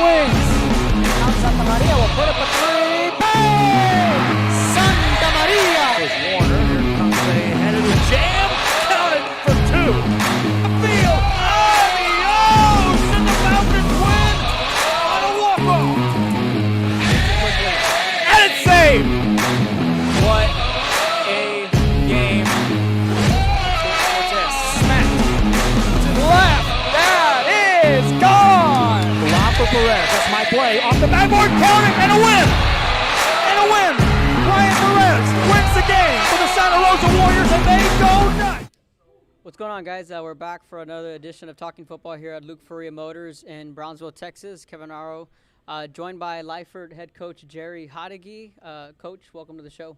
swings. Now Santa Maria will put up a three. Bang! Santa Maria! Here's Warner. Here comes a headed jam. Counted for two. Field. Adios! And the Falcons win on a walk-off. And it's saved. What a game. Cortez smacked to the left. That is gone! For Perez, that's my play, off the backboard, counting, and a win! And a win! Ryan Perez wins the game for the Santa Rosa Warriors, and they go nuts! What's going on, guys? We're back for another edition of Talking Football here at Luke Faria Motors in Brownsville, Texas. Kevin Aro, joined by Lyford head coach Jerry Hodeggy. Coach, welcome to the show.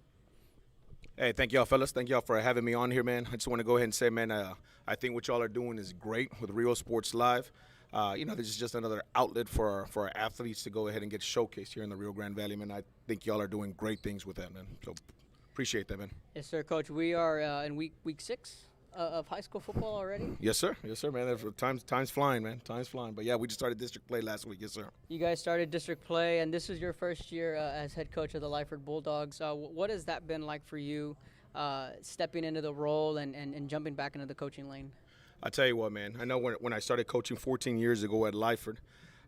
Hey, thank y'all, fellas. Thank y'all for having me on here, man. I just want to go ahead and say, man, I think what y'all are doing is great with Real Sports Live. This is just another outlet for our athletes to go ahead and get showcased here in the Rio Grande Valley, man. I think y'all are doing great things with that, man. So appreciate that, man. Yes, sir, Coach. We are in week 6 of high school football already. Yes, sir, man. Time's flying, man. Time's flying. But yeah, we just started district play last week. Yes, sir. You guys started district play, and this is your first year as head coach of the Lyford Bulldogs. What has that been like for you, stepping into the role and jumping back into the coaching lane? I tell you what, man. I know when I started coaching 14 years ago at Lyford,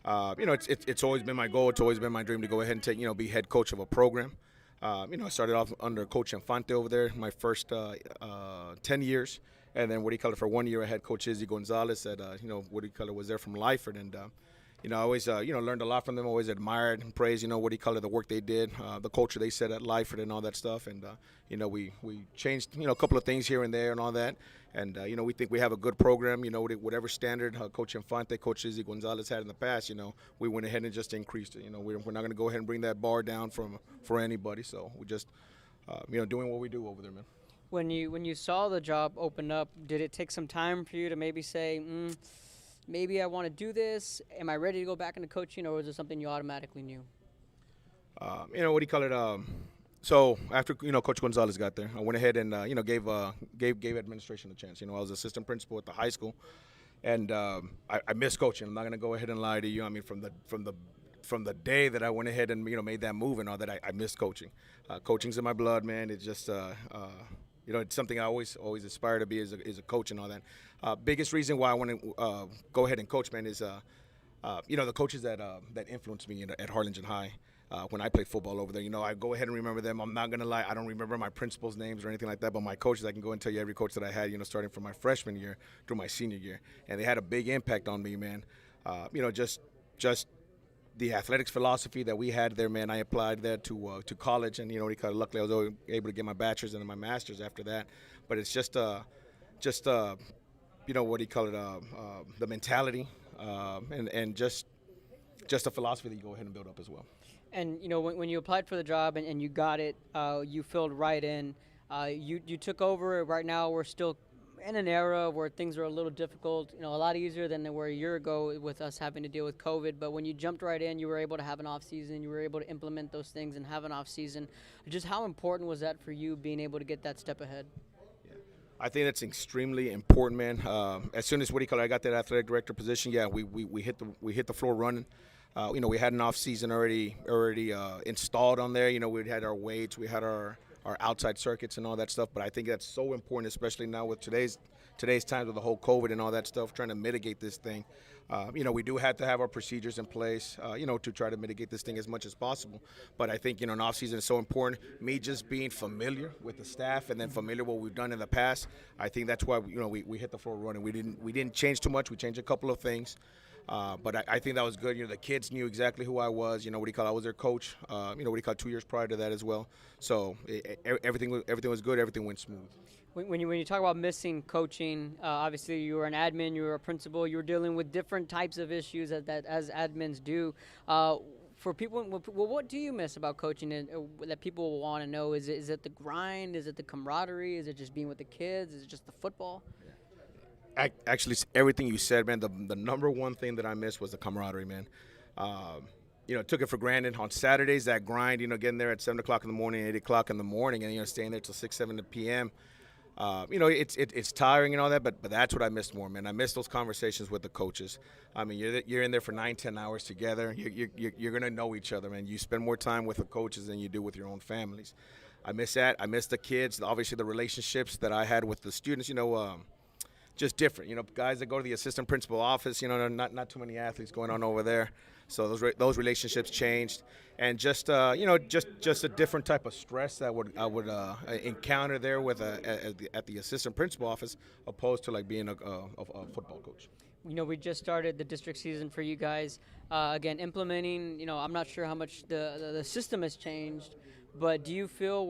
it's always been my goal. It's always been my dream to go ahead and be head coach of a program. I started off under Coach Infante over there my first 10 years, and then for 1 year I had Coach Izzy Gonzalez at was there from Lyford, and I always learned a lot from them. Always admired and praised the work they did, the culture they set at Lyford and all that stuff, and we changed a couple of things here and there and all that. And, we think we have a good program, whatever standard Coach Infante, Coach Izzy Gonzalez had in the past, we went ahead and just increased it. We're not going to go ahead and bring that bar down for anybody. So we just, doing what we do over there, man. When you saw the job open up, did it take some time for you to maybe say, maybe I want to do this? Am I ready to go back into coaching, or was it something you automatically knew? So after Coach Gonzalez got there, I went ahead and gave administration a chance. I was assistant principal at the high school, and I miss coaching. I'm not going to go ahead and lie to you. I mean, from the day that I went ahead and made that move and all that, I miss coaching. Coaching's in my blood, man. It's just it's something I always aspire to be as a coach and all that. Biggest reason why I want to go ahead and coach, man, is the coaches that influenced me at Harlingen High. When I played football over there, I go ahead and remember them. I'm not going to lie, I don't remember my principals' names or anything like that, but my coaches, I can go and tell you every coach that I had, starting from my freshman year through my senior year. And they had a big impact on me, man. Just the athletics philosophy that we had there, man, I applied that to college. And, luckily I was able to get my bachelor's and my master's after that. But it's the mentality and just a philosophy that you go ahead and build up as well. And, when you applied for the job and you got it, you filled right in. You took over. Right now we're still in an era where things are a little difficult, a lot easier than they were a year ago with us having to deal with COVID. But when you jumped right in, you were able to have an off season. You were able to implement those things and have an off season. Just how important was that for you, being able to get that step ahead? I think that's extremely important, man. As soon as I got that athletic director position, we hit the floor running. We had an off season already installed on there. We had our weights, we had our outside circuits and all that stuff. But I think that's so important, especially now with today's times with the whole COVID and all that stuff, trying to mitigate this thing. We do have to have our procedures in place, to try to mitigate this thing as much as possible. But I think, an off season is so important. Me just being familiar with the staff and then familiar with what we've done in the past, I think that's why we hit the floor running. We didn't change too much. We changed a couple of things. But I think that was good. The kids knew exactly who I was. I was their coach. 2 years prior to that as well. So everything was good. Everything went smooth. When you talk about missing coaching, obviously you were an admin, you were a principal, you were dealing with different types of issues that as admins do. For people, what do you miss about coaching that people will want to know? Is it the grind? Is it the camaraderie? Is it just being with the kids? Is it just the football? Actually, everything you said, man, the number one thing that I missed was the camaraderie, man. Took it for granted. On Saturdays, that grind, getting there at 7 o'clock in the morning, 8 o'clock in the morning, and, staying there till 6, 7 p.m., It's tiring and all that, but that's what I missed more, man. I miss those conversations with the coaches. I mean, you're in there for 9-10 hours together. You're gonna know each other, man. You spend more time with the coaches than you do with your own families. I miss that. I miss the kids. Obviously, the relationships that I had with the students. Just different. Guys that go to the assistant principal office. Not too many athletes going on over there. So those relationships changed, and just a different type of stress that I would encounter there with at the assistant principal office, opposed to like being a football coach. We just started the district season for you guys. Again, implementing. I'm not sure how much the system has changed, but do you feel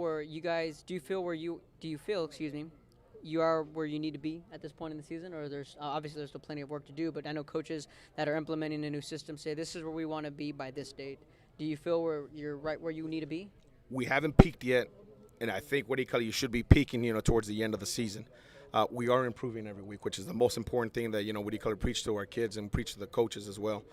excuse me, you are where you need to be at this point in the season, or there's obviously there's still plenty of work to do, but I know coaches that are implementing a new system say this is where we want to be by this date. Do you feel you're right where you need to be? We haven't peaked yet, and I think you should be peaking, towards the end of the season. We are improving every week, which is the most important thing that, preach to our kids and preach to the coaches as well.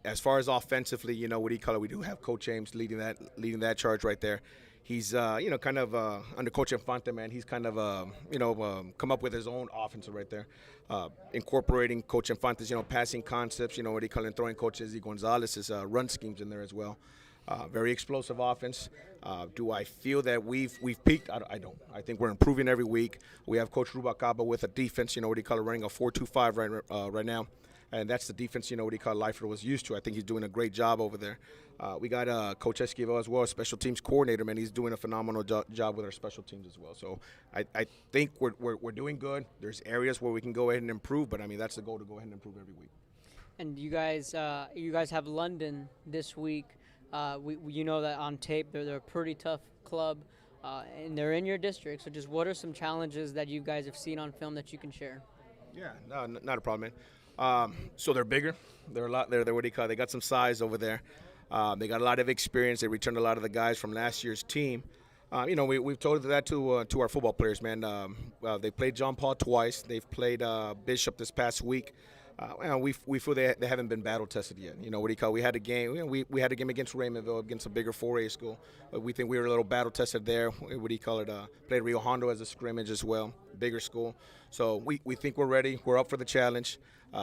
As far as offensively, we do have Coach James leading that charge right there. He's, under Coach Infante, man, he's kind of, come up with his own offensive right there, incorporating Coach Infante's, passing concepts, and throwing Coach Izzy Gonzalez's run schemes in there as well. Very explosive offense. Do I feel that we've peaked? I don't. I think we're improving every week. We have Coach Rubacaba with a defense, running a 4-2-5 right now. And that's the defense, Lyford was used to. I think he's doing a great job over there. We got Coach Esquivel as well, special teams coordinator, man. He's doing a phenomenal job with our special teams as well. So I think we're doing good. There's areas where we can go ahead and improve, but, that's the goal, to go ahead and improve every week. And you guys have London this week. You know that on tape they're a pretty tough club, and they're in your district. So just what are some challenges that you guys have seen on film that you can share? Yeah, no, not a problem, man. So they're bigger. They're a lot. They're what do you call it? They got some size over there. They got a lot of experience. They returned a lot of the guys from last year's team. We've told that to our football players, man. They played John Paul twice. They've played Bishop this past week. We feel they haven't been battle tested yet. We had a game. We had a game against Raymondville, against a bigger 4A school. But we think we were a little battle tested there. Played Rio Hondo as a scrimmage as well, bigger school. So we think we're ready. We're up for the challenge.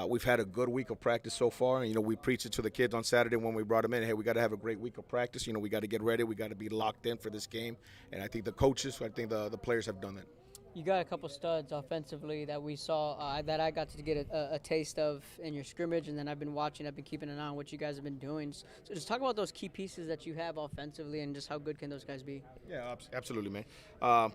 We've had a good week of practice so far. We preached it to the kids on Saturday when we brought them in. Hey, we got to have a great week of practice. We got to get ready. We got to be locked in for this game. And I think the coaches, the players have done that. You got a couple studs offensively that we saw that I got to get a taste of in your scrimmage, and then I've been keeping an eye on what you guys have been doing. So just talk about those key pieces that you have offensively and just how good can those guys be. Yeah, absolutely, man.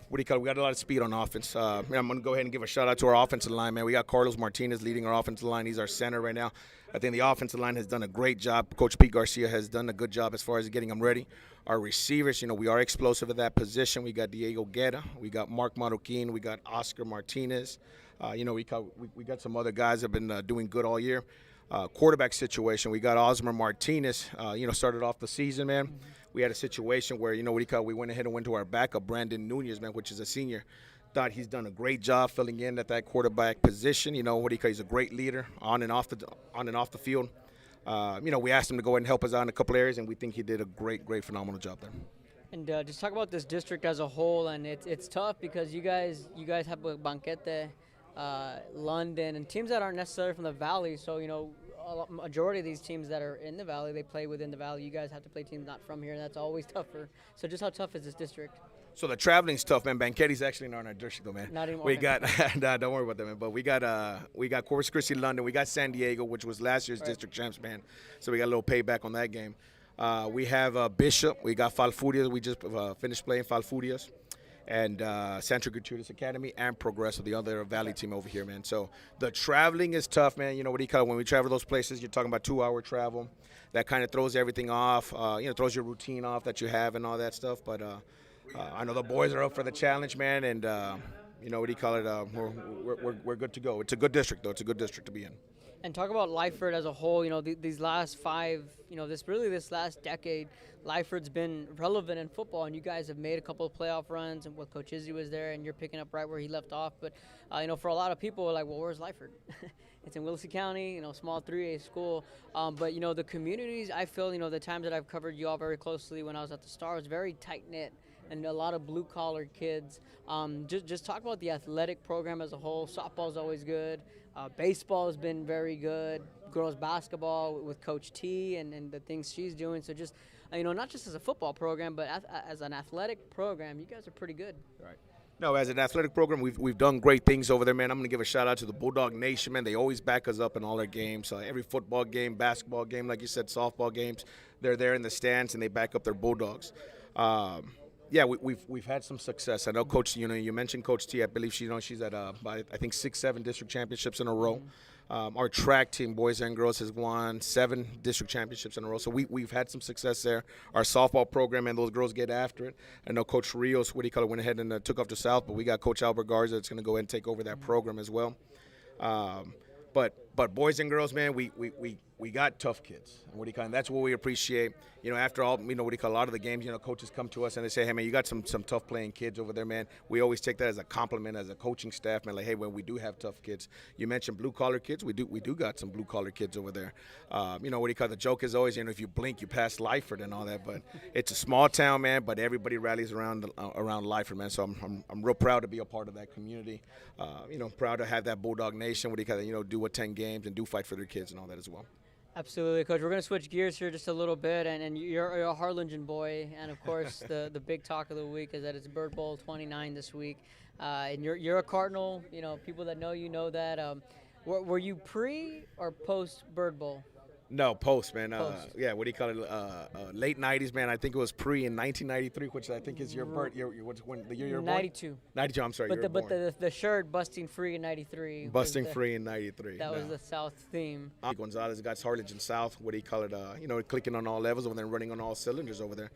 We got a lot of speed on offense. I'm going to go ahead and give a shout-out to our offensive line, man. We got Carlos Martinez leading our offensive line. He's our center right now. I think the offensive line has done a great job. Coach Pete Garcia has done a good job as far as getting them ready. Our receivers, we are explosive at that position. We got Diego Guerra. We got Mark Marroquin. We got Oscar Martinez. We got some other guys that have been doing good all year. Quarterback situation, we got Osmer Martinez, started off the season, man. Mm-hmm. We had a situation where, we went ahead and went to our backup, Brandon Nunez, man, which is a senior. Thought he's done a great job filling in at that quarterback position. He's a great leader on and off the field. We asked him to go ahead and help us out in a couple areas, and we think he did a great, phenomenal job there. And just talk about this district as a whole, and it's tough because you guys have Banquete, London, and teams that aren't necessarily from the Valley. So a majority of these teams that are in the Valley, they play within the Valley. You guys have to play teams not from here, and that's always tougher. So just how tough is this district? So the traveling's tough, man. Banquetti's actually not in our district, though, man. Not anymore. We got, don't worry about that, man. But we got Corpus Christi, London. We got San Diego, which was last year's district champs, man. So we got a little payback on that game. We have Bishop. We got Falfurrias. We just finished playing Falfurrias. And Santa Gertrudis Academy and Progresso, the other Valley team over here, man. So the traveling is tough, man. When we travel those places, you're talking about 2-hour travel. That kind of throws everything off, throws your routine off that you have and all that stuff. But I know the boys are up for the challenge, man, and we're good to go. It's a good district, though. It's a good district to be in. And talk about Lyford as a whole. These last 5, this last decade, Lyford's been relevant in football, and you guys have made a couple of playoff runs, and Coach Izzy was there, and you're picking up right where he left off. But for a lot of people, like, well, where's Lyford? It's in Willacy County, small 3A school. But the communities, I feel, the times that I've covered you all very closely when I was at the Star, was very tight knit. and a lot of blue-collar kids. Just talk about the athletic program as a whole. Softball's always good. Baseball has been very good. Girls basketball with Coach T and the things she's doing. So just, not just as a football program, but as an athletic program, you guys are pretty good. Right. No, as an athletic program, we've done great things over there, man. I'm going to give a shout-out to the Bulldog Nation, man. They always back us up in all our games. Every football game, basketball game, like you said, softball games, they're there in the stands, and they back up their Bulldogs. Yeah, we've had some success. I know Coach, you mentioned Coach T. I believe she's at, I think, 6-7 district championships in a row. Our track team, boys and girls, has won 7 district championships in a row. So we've had some success there. Our softball program, and those girls get after it. I know Coach Rios, went ahead and took off to South, but we got Coach Albert Garza that's going to go ahead and take over that program as well. But boys and girls, man, we got tough kids. And that's what we appreciate. After all, a lot of the games, coaches come to us and they say, hey, man, you got some tough playing kids over there, man. We always take that as a compliment as a coaching staff, man. Like, hey, when we do have tough kids. You mentioned blue collar kids. We do got some blue collar kids over there. The joke is always, if you blink, you pass Lyford and all that. But it's a small town, man. But everybody rallies around Lyford, man. So I'm real proud to be a part of that community. Proud to have that Bulldog Nation. Do attend games and do fight for their kids and all that as well. Absolutely, Coach. We're going to switch gears here just a little bit, and you're a Harlingen boy, and of course the big talk of the week is that it's Bird Bowl 29 this week, and you're a Cardinal. People that know you know that. Were you pre or post Bird Bowl? No, post, man. Post. Yeah, late 90s, man. I think it was pre in 1993, which I think is your birth. The year you were born? 92. 92, I'm sorry. But the shirt busting free in 93. Busting free in 93. That was the South theme. Gonzalez got Harlingen South, clicking on all levels and then running on all cylinders over there.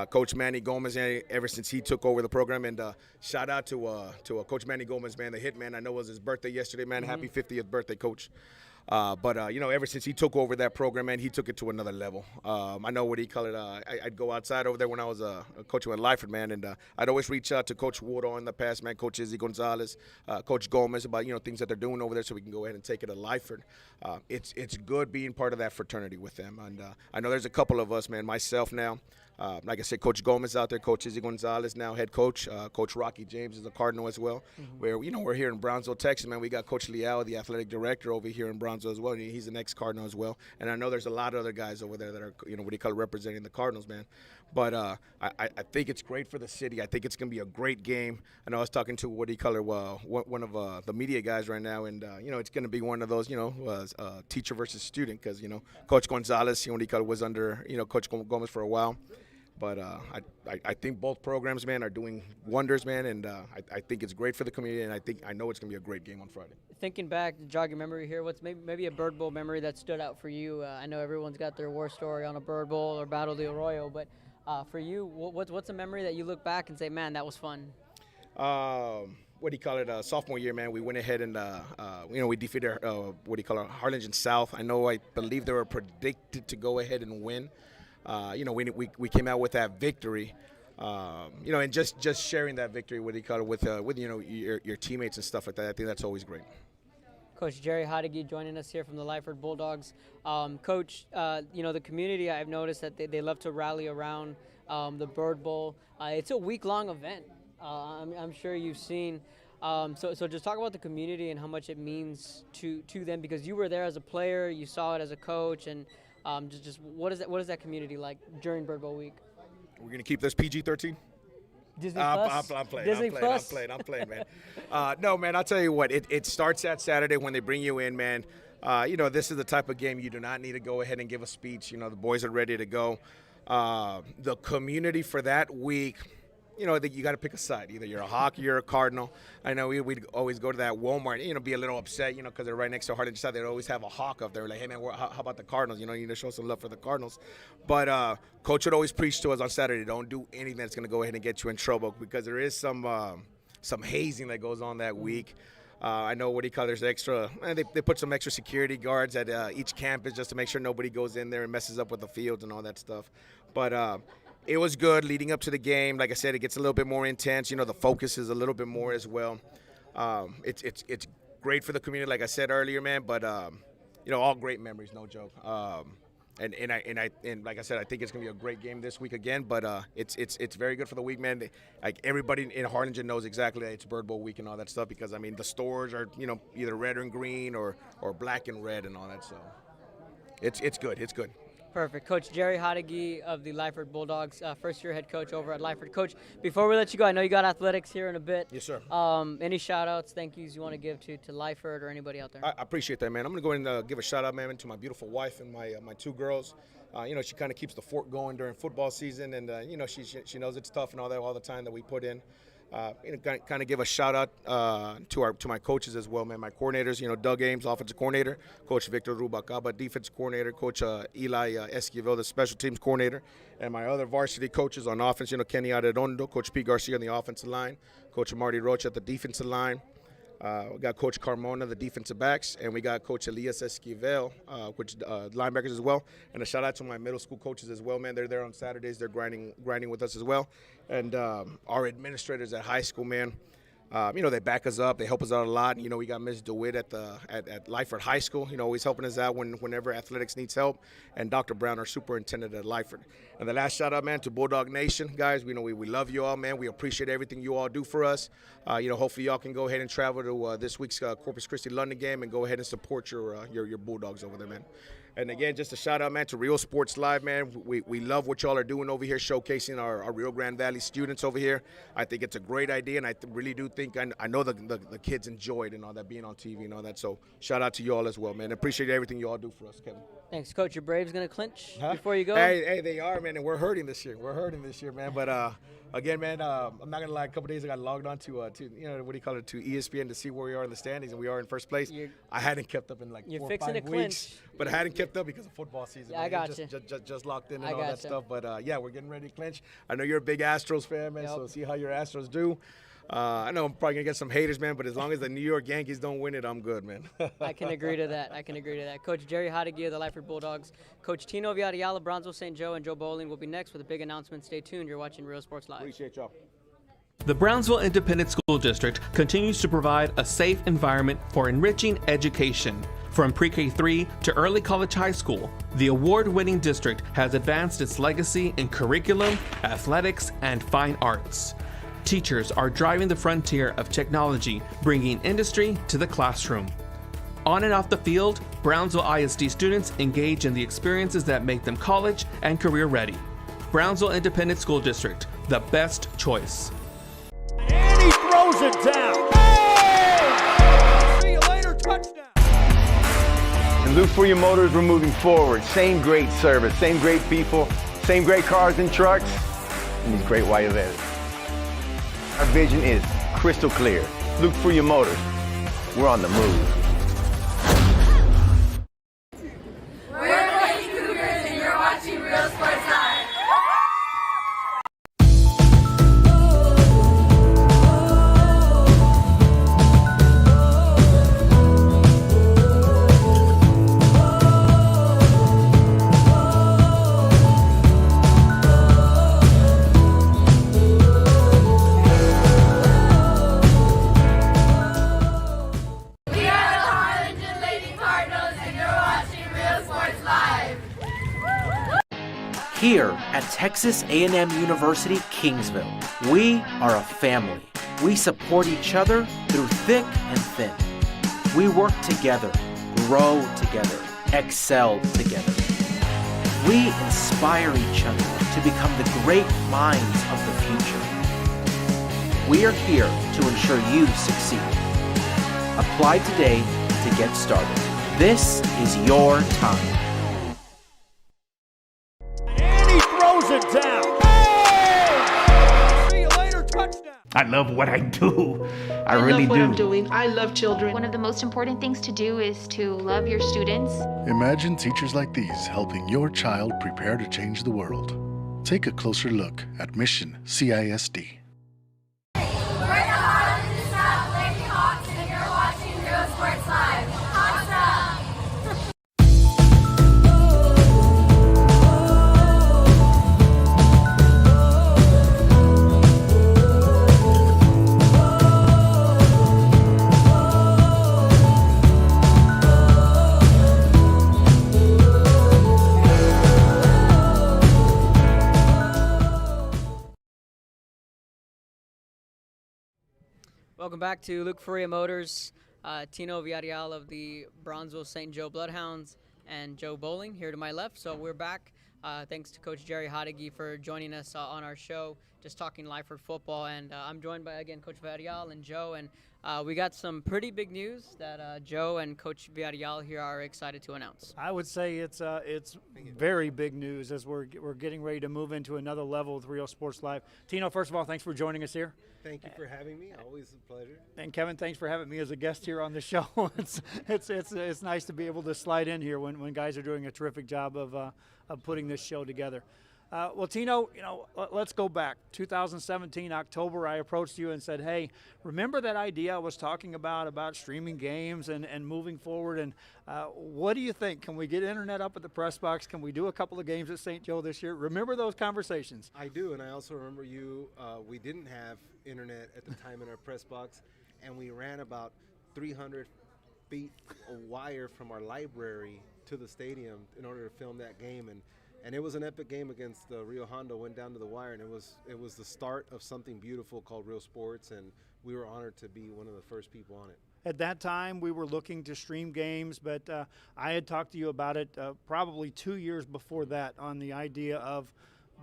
Coach Manny Gomez, ever since he took over the program, and shout out to Coach Manny Gomez, man, the hit man. I know it was his birthday yesterday, man. Happy 50th birthday, Coach. Ever since he took over that program, man, he took it to another level. I know I'd go outside over there when I was coaching at Lyford, man, and I'd always reach out to Coach Woodall in the past, man, Coach Izzy Gonzalez, Coach Gomez about, things that they're doing over there so we can go ahead and take it to Lyford. It's good being part of that fraternity with them. And I know there's a couple of us, man, myself now. Like I said, Coach Gomez out there, Coach Izzy Gonzalez now head coach. Coach Rocky James is a Cardinal as well. We're here in Brownsville, Texas, man. We got Coach Leal, the athletic director, over here in Brownsville as well. And he's an ex-Cardinal as well. And I know there's a lot of other guys over there that are, representing the Cardinals, man. But I think it's great for the city. I think it's going to be a great game. I know I was talking to one of the media guys right now, and it's going to be one of those, teacher versus student, because Coach Gonzalez, was under Coach Gomez for a while. But I think both programs, man, are doing wonders, man, and I think it's great for the community, and I know it's going to be a great game on Friday. Thinking back, to jog your memory here, what's maybe a Bird Bowl memory that stood out for you? I know everyone's got their war story on a Bird Bowl or Battle de Arroyo, but for you, what's a memory that you look back and say, man, that was fun? Sophomore year, man, we went ahead and, we defeated, Harlingen South. I believe they were predicted to go ahead and win. We came out with that victory, and just sharing that victory with your teammates and stuff like that. I think that's always great. Coach Jerry Hodeggy joining us here from the Lyford Bulldogs. Coach, the community, I've noticed that they love to rally around the Bird Bowl. It's a week-long event. I'm sure you've seen. So just talk about the community and how much it means to them, because you were there as a player, you saw it as a coach, and just what is that community like during Bird Bowl week? We're gonna keep this PG-13. Disney Plus. I'm playing. Disney Plus? I'm playing, man. No, man. I'll tell you what. It starts that Saturday when they bring you in, man. This is the type of game you do not need to go ahead and give a speech. The boys are ready to go. The community for that week. That you got to pick a side. Either you're a Hawk, you're a Cardinal. I know we'd always go to that Walmart, be a little upset, because they're right next to Harlingen South. They'd always have a Hawk up there. Like, hey, man, how about the Cardinals? You need to show some love for the Cardinals. But Coach would always preach to us on Saturday, don't do anything that's going to go ahead and get you in trouble, because there is some hazing that goes on that week. I know there's extra. They put some extra security guards at each campus just to make sure nobody goes in there and messes up with the fields and all that stuff. But it was good leading up to the game. Like I said, it gets a little bit more intense. The focus is a little bit more as well. It's great for the community, like I said earlier, man. But all great memories, no joke. And like I said, I think it's gonna be a great game this week again. But it's very good for the week, man. Like everybody in Harlingen knows exactly that it's Bird Bowl week and all that stuff, because I mean the stores are either red and green or black and red and all that. So it's good. It's good. Perfect. Coach Jerry Hodegui of the Lyford Bulldogs, first-year head coach over at Lyford. Coach, before we let you go, I know you got athletics here in a bit. Yes, sir. Any shout-outs, thank yous you want to give to Lyford or anybody out there? I appreciate that, man. I'm going to go ahead and give a shout-out, man, to my beautiful wife and my two girls. She kind of keeps the fort going during football season, and, she knows it's tough and all the time that we put in. Kind of give a shout out to my coaches as well, man. My coordinators, Doug Ames, offensive coordinator, Coach Victor Rubacaba, defensive coordinator, Coach Eli Esquivel, the special teams coordinator, and my other varsity coaches on offense, Kenny Arredondo, Coach Pete Garcia on the offensive line, Coach Marty Rocha at the defensive line. We got Coach Carmona, the defensive backs, and we got Coach Elias Esquivel, which linebackers as well. And a shout out to my middle school coaches as well, man. They're there on Saturdays. They're grinding with us as well. And our administrators at high school, man. They back us up. They help us out a lot. We got Ms. DeWitt at Lyford High School, always helping us out whenever athletics needs help. And Dr. Brown, our superintendent at Lyford. And the last shout out, man, to Bulldog Nation, guys. We love you all, man. We appreciate everything you all do for us. Hopefully y'all can go ahead and travel to this week's Corpus Christi London game and go ahead and support your Bulldogs over there, man. And again, just a shout out, man, to Real Sports Live, man. We love what y'all are doing over here, showcasing our Rio Grande Valley students over here. I think it's a great idea, and I really do think I know the kids enjoy it and all that, being on TV and all that. So shout out to you all as well, man. Appreciate everything you all do for us, Kevin. Thanks, Coach. Your Braves going to clinch before you go? Hey, they are, man, and we're hurting this year. Man. But again, man, I'm not gonna lie. A couple days ago, I logged on to ESPN to see where we are in the standings, and we are in first place. I hadn't kept up in like 4 or 5 weeks, but I hadn't kept up because of football season. Yeah, I got you. Just locked in and all that stuff. But we're getting ready to clinch. I know you're a big Astros fan, man. Yep. So see how your Astros do. I know I'm probably going to get some haters, man, but as long as the New York Yankees don't win it, I'm good, man. I can agree to that. Coach Jerry Hodegui of the Lyford Bulldogs. Coach Tino Villarreal of Bronzeville St. Joe and Joe Bowling will be next with a big announcement. Stay tuned. You're watching Real Sports Live. Appreciate y'all. The Brownsville Independent School District continues to provide a safe environment for enriching education. From pre-K3 to early college high school, the award-winning district has advanced its legacy in curriculum, athletics, and fine arts. Teachers are driving the frontier of technology, bringing industry to the classroom. On and off the field, Brownsville ISD students engage in the experiences that make them college and career ready. Brownsville Independent School District, the best choice. And he throws it down. Oh! See you later, touchdown. And look for your motors, we're moving forward. Same great service, same great people, same great cars and trucks, and these great white letters. Our vision is crystal clear. Look for your motors. We're on the move. We're the Lady Cougars, and you're watching Real Sports Live. Here at Texas A&M University, Kingsville, we are a family. We support each other through thick and thin. We work together, grow together, excel together. We inspire each other to become the great minds of the future. We are here to ensure you succeed. Apply today to get started. This is your time. It down. Oh! See you later, touchdown. I love what I do. I really love what do. I'm doing. I love children. One of the most important things to do is to love your students. Imagine teachers like these helping your child prepare to change the world. Take a closer look at Mission CISD. We're the Harlingen South Lady Hawks, and you're watching Real Sports Live. Hawks up! Welcome back to Luke Faria Motors. Tino Villarreal of the Bronzeville St. Joe Bloodhounds and Joe Bowling here to my left. So we're back. Thanks to Coach Jerry Hodeggy for joining us on our show, just talking Lyford football. And I'm joined by, again, Coach Villarreal and Joe. And we got some pretty big news that Joe and Coach Villarreal here are excited to announce. I would say it's very big news as we're getting ready to move into another level with Real Sports Live. Tino, first of all, thanks for joining us here. Thank you for having me. Always a pleasure. And Kevin, thanks for having me as a guest here on the show. it's nice to be able to slide in here when guys are doing a terrific job of putting this show together. Well, Tino, let's go back. 2017, October, I approached you and said, hey, remember that idea I was talking about streaming games and moving forward? And what do you think? Can we get internet up at the press box? Can we do a couple of games at St. Joe this year? Remember those conversations? I do, and I also remember we didn't have internet at the time in our press box, and we ran about 300 feet of wire from our library to the stadium in order to film that game. And it was an epic game against Rio Hondo, went down to the wire, and it was the start of something beautiful called Real Sports, and we were honored to be one of the first people on it. At that time, we were looking to stream games, but I had talked to you about it probably 2 years before that on the idea of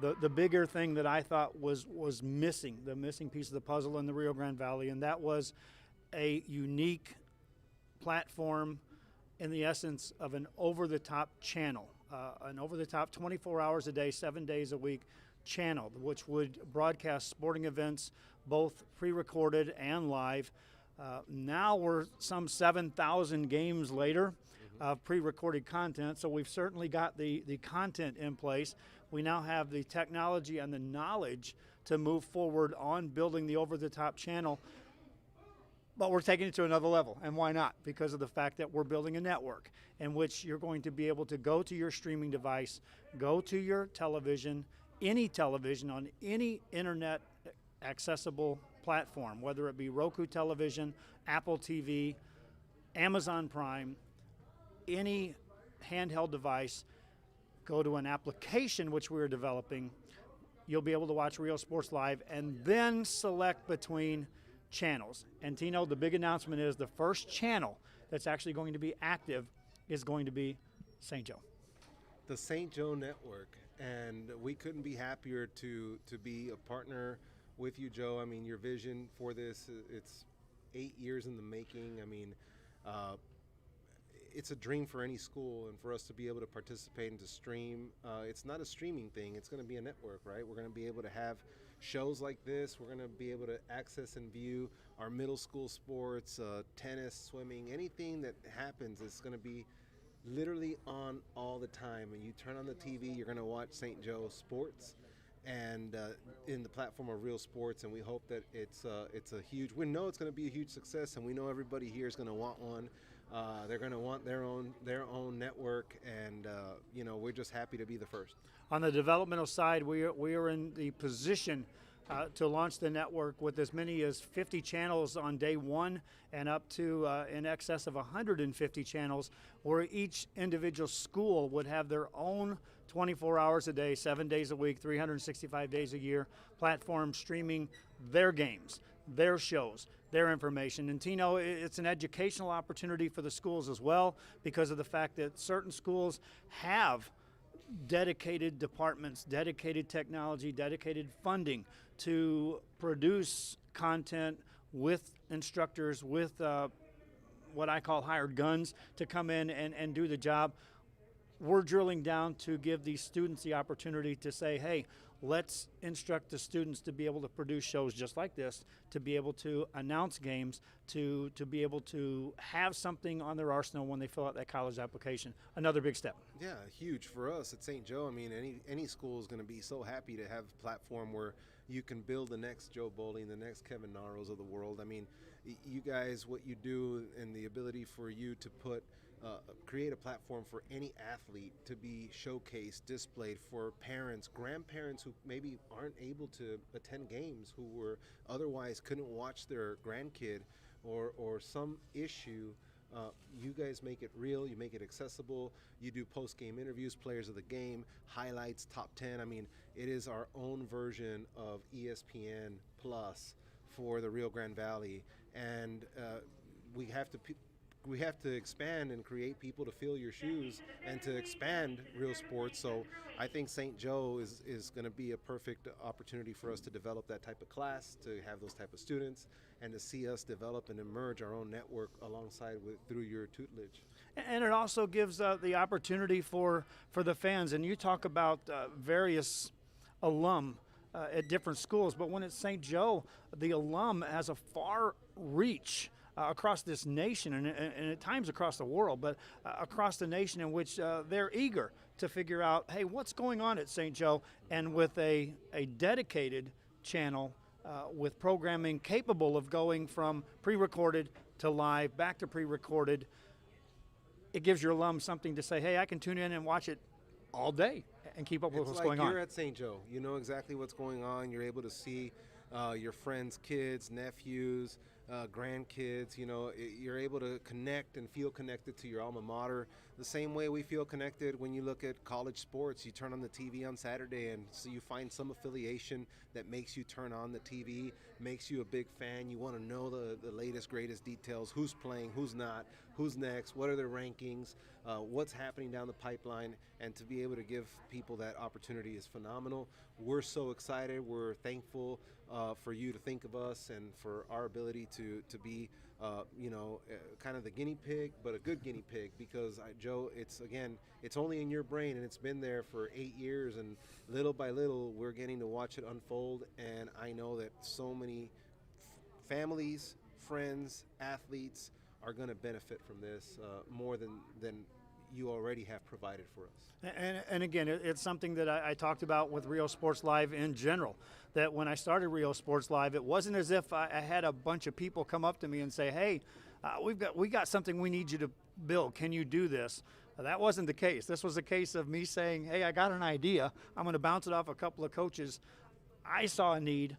the bigger thing that I thought was missing, the missing piece of the puzzle in the Rio Grande Valley, and that was a unique platform in the essence of an over-the-top channel. An over-the-top 24 hours a day, 7 days a week channel, which would broadcast sporting events, both pre-recorded and live. Now we're some 7,000 games later of pre-recorded content, so we've certainly got the content in place. We now have the technology and the knowledge to move forward on building the over-the-top channel. But we're taking it to another level, and why not? Because of the fact that we're building a network in which you're going to be able to go to your streaming device, go to your television, any television on any internet accessible platform, whether it be Roku television, Apple TV, Amazon Prime, any handheld device, go to an application which we're developing, you'll be able to watch Real Sports Live and then select between channels. And Tino, the big announcement is the first channel that's actually going to be active is going to be St. Joe. The St. Joe Network, and we couldn't be happier to be a partner with you, Joe. I mean, your vision for this, it's 8 years in the making. I mean, it's a dream for any school, and for us to be able to participate and to stream, it's not a streaming thing, it's going to be a network, right? We're going to be able to have shows like this. We're going to be able to access and view our middle school sports, tennis, swimming, anything that happens is going to be literally on all the time. And you turn on the TV, you're going to watch St. Joe Sports and in the platform of Real Sports, and we hope that it's a huge, we know it's going to be a huge success, and we know everybody here is going to want one. They're going to want their own network, and we're just happy to be the first. On the developmental side, we are in the position to launch the network with as many as 50 channels on day one and up to in excess of 150 channels, where each individual school would have their own 24 hours a day, 7 days a week, 365 days a year platform streaming their games, their shows, their information. And Tino, it's an educational opportunity for the schools as well, because of the fact that certain schools have dedicated departments, dedicated technology, dedicated funding to produce content with instructors, with what I call hired guns to come in and do the job. We're drilling down to give these students the opportunity to say, hey, let's instruct the students to be able to produce shows just like this, to be able to announce games, to be able to have something on their arsenal when they fill out that college application. Another big step. Yeah, huge for us at St. Joe. I mean, any school is going to be so happy to have a platform where you can build the next Joe Bowling, the next Kevin Naros of the world. I mean, you guys, what you do and the ability for you to create a platform for any athlete to be showcased, displayed, for parents, grandparents who maybe aren't able to attend games, who were otherwise couldn't watch their grandkid or some issue. You guys make it real, you make it accessible, you do post-game interviews, players of the game, highlights, top 10. I mean, it is our own version of ESPN Plus for the Rio Grande Valley, and we have to expand and create people to fill your shoes and to expand real sports. So I think St. Joe is going to be a perfect opportunity for us to develop that type of class, to have those type of students, and to see us develop and emerge our own network alongside through your tutelage. And it also gives the opportunity for the fans. And you talk about various alum at different schools, but when it's St. Joe, the alum has a far reach across this nation and at times across the world, but across the nation, in which they're eager to figure out, hey, what's going on at St. Joe? And with a dedicated channel with programming capable of going from pre-recorded to live, back to pre-recorded, it gives your alums something to say, hey, I can tune in and watch it all day and keep up with what's going on. You're at St. Joe. You know exactly what's going on. You're able to see your friends' kids, nephews, grandkids. You know, you're able to connect and feel connected to your alma mater the same way we feel connected when you look at college sports. You turn on the TV on Saturday, and so you find some affiliation that makes you turn on the TV, makes you a big fan. You want to know the latest, greatest details, who's playing, who's not, who's next, what are their rankings, what's happening down the pipeline, and to be able to give people that opportunity is phenomenal. We're so excited. We're thankful for you to think of us and for our ability to be kind of the guinea pig, but a good guinea pig, because Joe, it's only in your brain, and it's been there for 8 years, and little by little we're getting to watch it unfold. And I know that so many families, friends, athletes are going to benefit from this more than you already have provided for us. And again, it's something that I talked about with Rio Sports Live in general, that when I started Rio Sports Live, it wasn't as if I had a bunch of people come up to me and say, hey, we got something we need you to build. Can you do this? That wasn't the case. This was a case of me saying, hey, I got an idea. I'm going to bounce it off a couple of coaches. I saw a need.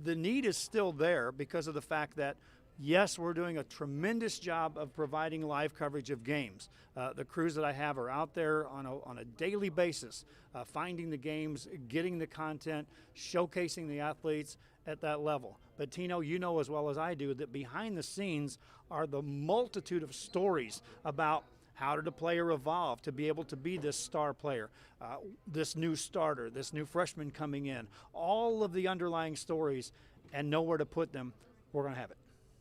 The need is still there because of the fact that, yes, we're doing a tremendous job of providing live coverage of games. The crews that I have are out there on a daily basis, finding the games, getting the content, showcasing the athletes at that level. But Tino, you know as well as I do that behind the scenes are the multitude of stories about how did a player evolve to be able to be this star player, this new starter, this new freshman coming in, all of the underlying stories, and nowhere to put them. We're going to have it.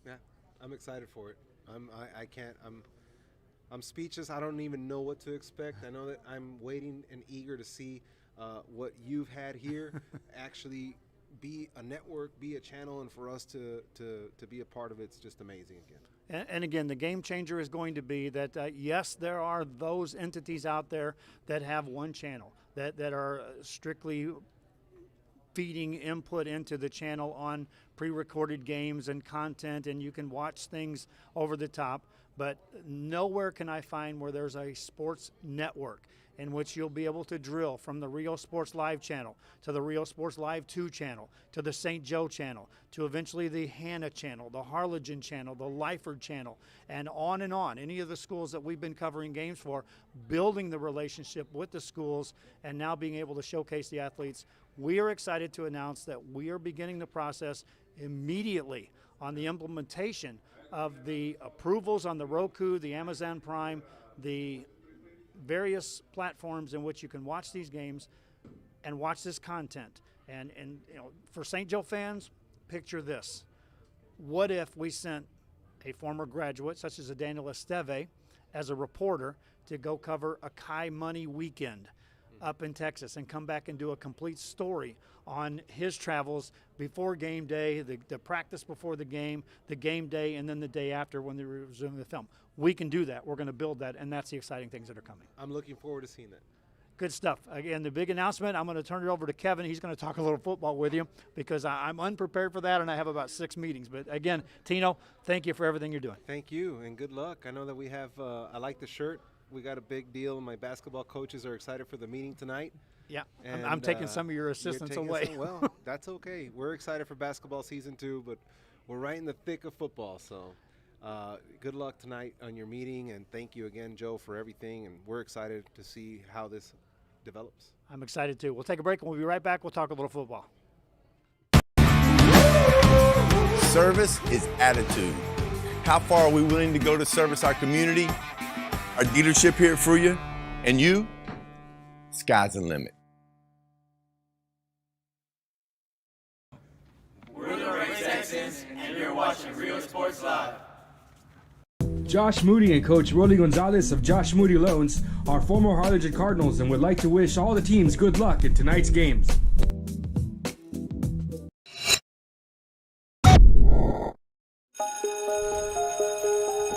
Yeah, I'm excited for it. I'm speechless. I don't even know what to expect. I know that I'm waiting and eager to see what you've had here actually be a network, be a channel, and for us to be a part of it's just amazing again. And again, the game changer is going to be that, yes, there are those entities out there that have one channel, that are strictly feeding input into the channel on pre-recorded games and content, and you can watch things over the top. But nowhere can I find where there's a sports network in which you'll be able to drill from the Rio Sports Live channel to the Rio Sports Live 2 channel to the St. Joe channel to eventually the Hannah channel, the Harlingen channel, the Lyford channel, and on and on. Any of the schools that we've been covering games for, building the relationship with the schools and now being able to showcase the athletes. We are excited to announce that we are beginning the process immediately on the implementation of the approvals on the Roku, the Amazon Prime, the various platforms in which you can watch these games and watch this content. And for St. Joe fans, picture this. What if we sent a former graduate such as a Daniel Esteve as a reporter to go cover a Kai Money weekend up in Texas and come back and do a complete story on his travels before game day, the practice before the game day, and then the day after when they resume the film. We can do that. We're going to build that, and that's the exciting things that are coming. I'm looking forward to seeing that. Good stuff. Again, the big announcement, I'm going to turn it over to Kevin. He's going to talk a little football with you because I'm unprepared for that, and I have about 6 meetings. But again, Tino, thank you for everything you're doing. Thank you, and good luck. I know that we have, I like the shirt. We got a big deal. My basketball coaches are excited for the meeting tonight. Yeah, and I'm taking some of your assistants away. Well, that's okay. We're excited for basketball season 2, but we're right in the thick of football. So good luck tonight on your meeting, and thank you again, Joe, for everything. And we're excited to see how this develops. I'm excited too. We'll take a break, and we'll be right back. We'll talk a little football. service is attitude. How far are we willing to go to service our community, our dealership here at Fruya, and you? Sky's the limit. We're the Red Texans, and you're watching Real Sports Live. Josh Moody and Coach Rolly Gonzalez of Josh Moody Loans are former Harlingen Cardinals and would like to wish all the teams good luck in tonight's games.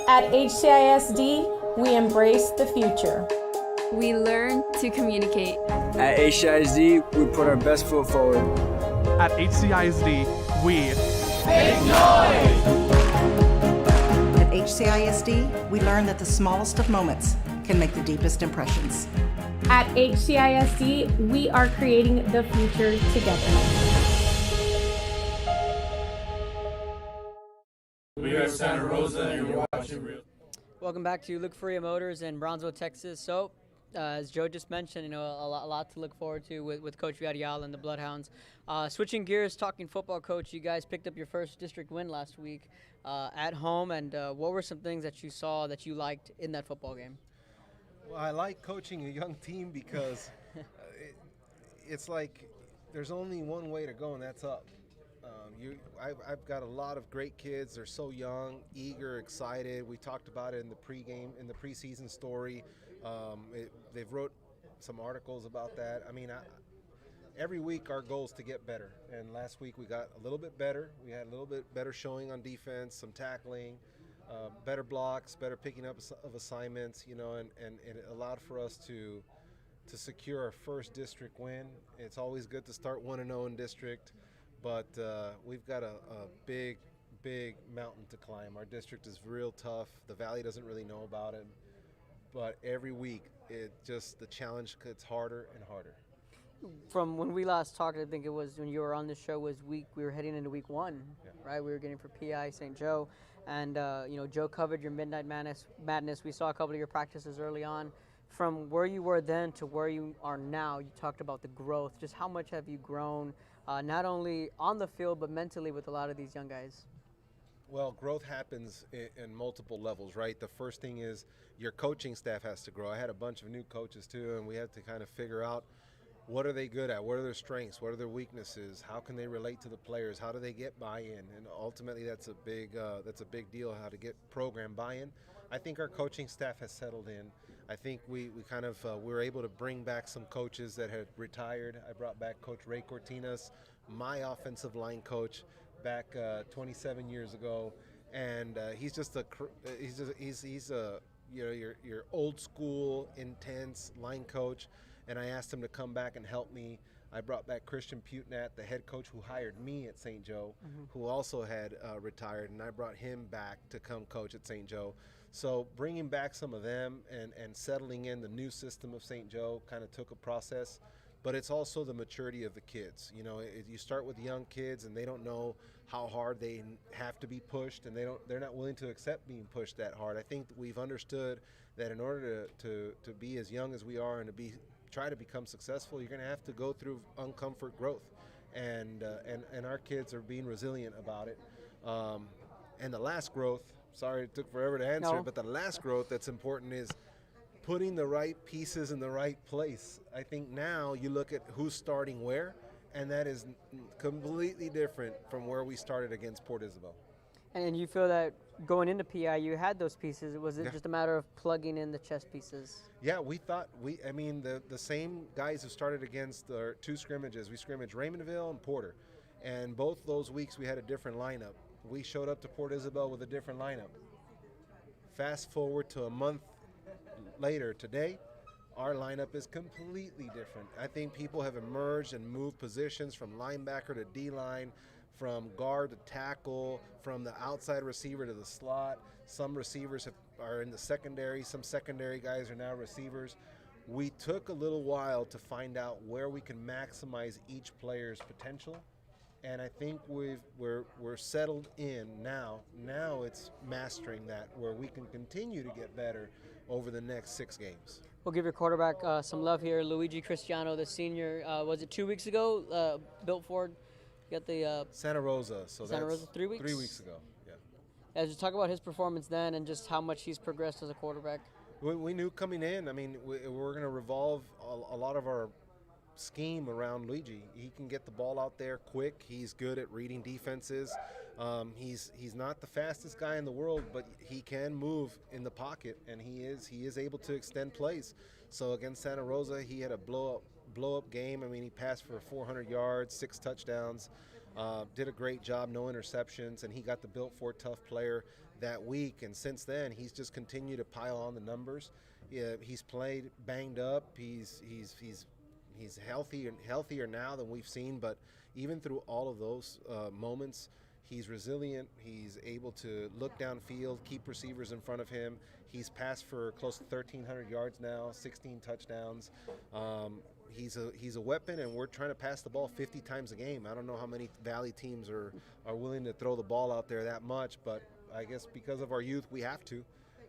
At HCISD, we embrace the future. We learn to communicate. At HCISD, we put our best foot forward. At HCISD, we make noise! At HCISD, we learn that the smallest of moments can make the deepest impressions. At HCISD, we are creating the future together. We are Santa Rosa, and you're watching Real. Welcome back to Look Fruya Motors in Brownsville, Texas. So, as Joe just mentioned, a lot to look forward to with Coach Villarreal and the Bloodhounds. Switching gears, talking football, Coach, you guys picked up your first district win last week at home, and what were some things that you saw that you liked in that football game? Well, I like coaching a young team because it's like there's only one way to go, and that's up. I've got a lot of great kids. They're so young, eager, excited. We talked about it in the preseason story. They've wrote some articles about that. I mean, every week our goal is to get better. And last week we got a little bit better. We had a little bit better showing on defense, some tackling, better blocks, better picking up of assignments, and it allowed for us to secure our first district win. It's always good to start 1-0 in district. But we've got a big mountain to climb. Our district is real tough. The Valley doesn't really know about it. But every week, the challenge gets harder and harder. From when we last talked, I think it was when you were on the show, we were heading into week 1, right? We were getting for PI St. Joe. And, Joe covered your Midnight Madness. We saw a couple of your practices early on. From where you were then to where you are now, you talked about the growth. Just how much have you grown? Not only on the field, but mentally with a lot of these young guys? Well, growth happens in multiple levels, right? The first thing is your coaching staff has to grow. I had a bunch of new coaches too, and we had to kind of figure out what are they good at, what are their strengths, what are their weaknesses, how can they relate to the players, how do they get buy-in, and ultimately that's a big deal, how to get program buy-in. I think our coaching staff has settled in. I think we were able to bring back some coaches that had retired. I brought back Coach Ray Cortinas, my offensive line coach, back 27 years ago, and he's your old school, intense line coach. And I asked him to come back and help me. I brought back Christian Putnat, the head coach who hired me at St. Joe, who also had retired, and I brought him back to come coach at St. Joe. So bringing back some of them and settling in the new system of St. Joe kind of took a process, but it's also the maturity of the kids. You start with young kids and they don't know how hard they have to be pushed, and they're not willing to accept being pushed that hard. I think that we've understood that in order to be as young as we are and to try to become successful, you're going to have to go through uncomfort growth, and our kids are being resilient about it. And the last growth, sorry it took forever to answer, but the last growth that's important is putting the right pieces in the right place. I think now you look at who's starting where, and that is completely different from where we started against Port Isabel. And you feel that going into PI, you had those pieces. Was it just a matter of plugging in the chess pieces? Yeah, we thought the same guys who started against our two scrimmages. We scrimmaged Raymondville and Porter, and both those weeks we had a different lineup. We showed up to Port Isabel with a different lineup. Fast forward to a month later, today, our lineup is completely different. I think people have emerged and moved positions from linebacker to D-line, from guard to tackle, from the outside receiver to the slot. Some receivers are in the secondary. Some secondary guys are now receivers. We took a little while to find out where we can maximize each player's potential, and I think we're settled in now. Now it's mastering that, where we can continue to get better over the next 6 games. We'll give your quarterback some love here. Luigi Cristiano, the senior, was it 2 weeks ago, built Ford? You got the Santa Rosa. So Santa that's Rosa, 3 weeks? 3 weeks ago. Yeah. As you talk about his performance then and just how much he's progressed as a quarterback. We knew coming in. I mean, we're going to revolve a lot of our scheme around Luigi. He can get the ball out there quick. He's good at reading defenses. He's not the fastest guy in the world, but he can move in the pocket, and he is able to extend plays. So against Santa Rosa, he had a blow up game. I mean, he passed for 400 yards, 6 touchdowns. Did a great job, no interceptions, and he got the Built For Tough player that week. And since then, he's just continued to pile on the numbers. Yeah, he's played banged up. He's healthier now than we've seen. But even through all of those moments, he's resilient. He's able to look downfield, keep receivers in front of him. He's passed for close to 1,300 yards now, 16 touchdowns. He's a weapon, and we're trying to pass the ball 50 times a game. I don't know how many Valley teams are willing to throw the ball out there that much, but I guess because of our youth, we have to.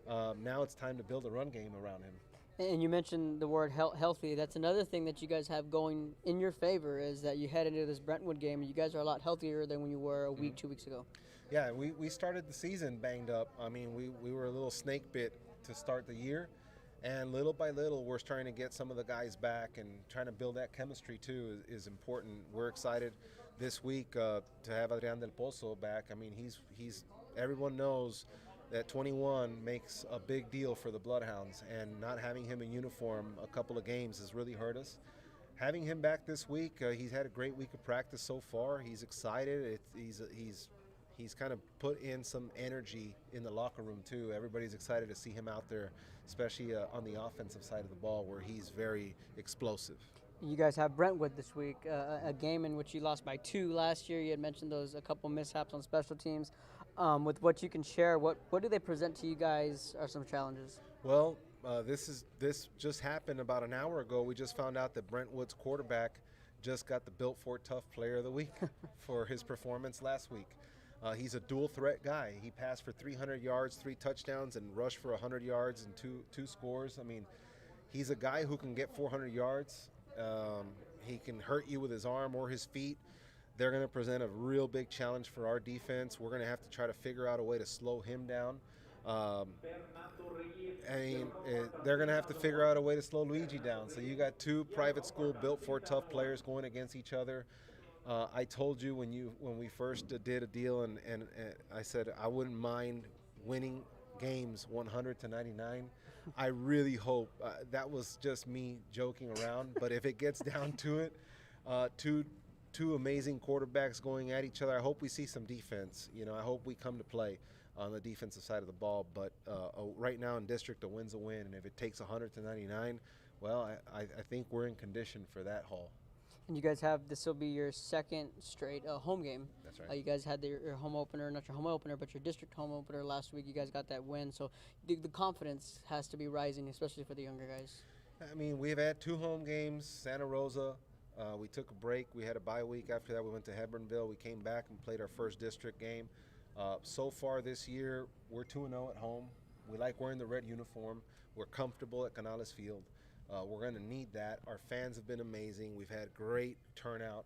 Now it's time to build a run game around him. And you mentioned the word healthy. That's another thing that you guys have going in your favor is that you head into this Brentwood game, and you guys are a lot healthier than when you were a week, 2 weeks ago. Yeah, we started the season banged up. I mean, we were a little snake bit to start the year. And little by little, we're starting to get some of the guys back, and trying to build that chemistry too is important. We're excited this week to have Adrian Del Pozo back. I mean, he's everyone knows that 21 makes a big deal for the Bloodhounds, and not having him in uniform a couple of games has really hurt us. Having him back this week, he's had a great week of practice so far. He's excited. He's kind of put in some energy in the locker room too. Everybody's excited to see him out there, especially on the offensive side of the ball where he's very explosive. You guys have Brentwood this week, a game in which you lost by 2 last year. You had mentioned a couple mishaps on special teams. With what you can share, what do they present to you guys are some challenges? Well, this just happened about an hour ago. We just found out that Brentwood's quarterback just got the Built For Tough Player of the Week for his performance last week. He's a dual threat guy. He passed for 300 yards, 3 touchdowns, and rushed for 100 yards and two scores. I mean, he's a guy who can get 400 yards. He can hurt you with his arm or his feet. They're going to present a real big challenge for our defense. We're going to have to try to figure out a way to slow him down. They're going to have to figure out a way to slow Luigi down. So you got 2 private school Built For Tough players going against each other. I told you when we first did a deal, and I said I wouldn't mind winning games 100-99. I really hope that was just me joking around. But if it gets down to it, two amazing quarterbacks going at each other, I hope we see some defense. I hope we come to play on the defensive side of the ball. But right now in district, a win's a win, and if it takes 100-99, well, I think we're in condition for that haul. And you guys this will be your second straight home game. That's right. You guys had your home opener, not your home opener, but your district home opener last week. You guys got that win. So the confidence has to be rising, especially for the younger guys. I mean, we've had 2 home games, Santa Rosa. We took a break. We had a bye week. After that, we went to Hebronville. We came back and played our first district game. So far this year, we're 2-0 at home. We like wearing the red uniform. We're comfortable at Canales Field. We're going to need that. Our fans have been amazing. We've had great turnout.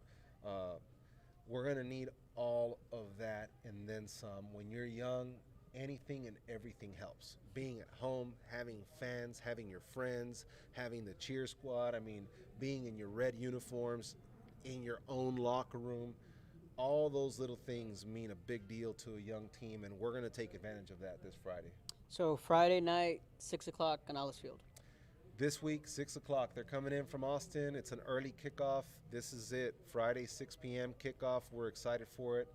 We're going to need all of that and then some. When you're young, anything and everything helps. Being at home, having fans, having your friends, having the cheer squad. I mean, being in your red uniforms, in your own locker room. All those little things mean a big deal to a young team, and we're going to take advantage of that this Friday. So Friday night, 6 o'clock, Canales Field. This week, 6 o'clock. They're coming in from Austin. It's an early kickoff. This is it. Friday, 6 p.m. kickoff. We're excited for it.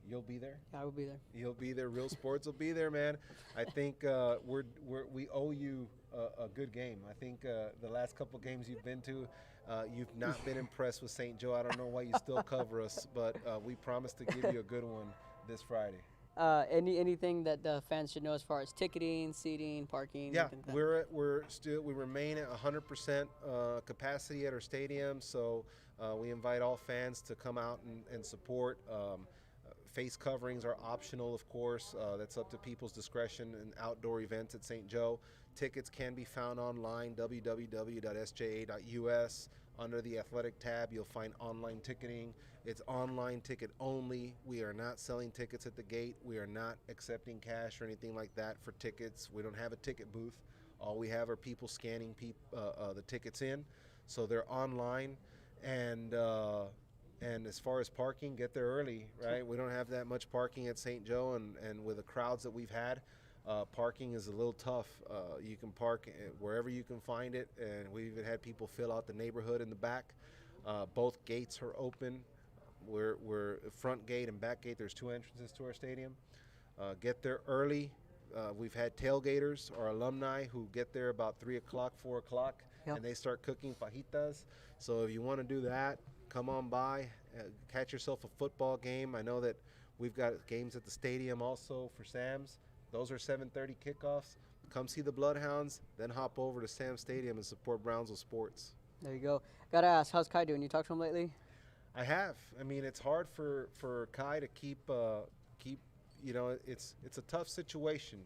You'll be there? I will be there. You'll be there. Real Sports will be there, man. I think we owe you a good game. I think the last couple games you've been to, you've not been impressed with St. Joe. I don't know why you still cover us, but we promise to give you a good one this Friday. Anything that the fans should know as far as ticketing, seating, parking? Yeah, we remain at 100% capacity at our stadium, so we invite all fans to come out and support. Face coverings are optional, of course. That's up to people's discretion in outdoor events at St. Joe. Tickets can be found online, www.sja.us. Under the athletic tab, you'll find online ticketing. It's online ticket only. We are not selling tickets at the gate. We are not accepting cash or anything like that for tickets. We don't have a ticket booth. All we have are people scanning the tickets in. So they're online. And as far as parking, get there early, right? We don't have that much parking at St. Joe, and with the crowds that we've had, parking is a little tough. You can park wherever you can find it, and we even had people fill out the neighborhood in the back. Both gates are open. We're front gate and back gate. There's 2 entrances to our stadium. Get there early. We've had tailgaters or alumni who get there about 3 o'clock, 4 o'clock, and they start cooking fajitas. So if you want to do that, come on by, catch yourself a football game. I know that we've got games at the stadium also for Sam's. Those are 7:30 kickoffs. Come see the Bloodhounds, then hop over to Sam's Stadium and support Brownsville sports. There you go. Gotta ask, how's Kai doing? You talked to him lately? I have. I mean, it's hard for Kai to keep. You know, it's a tough situation.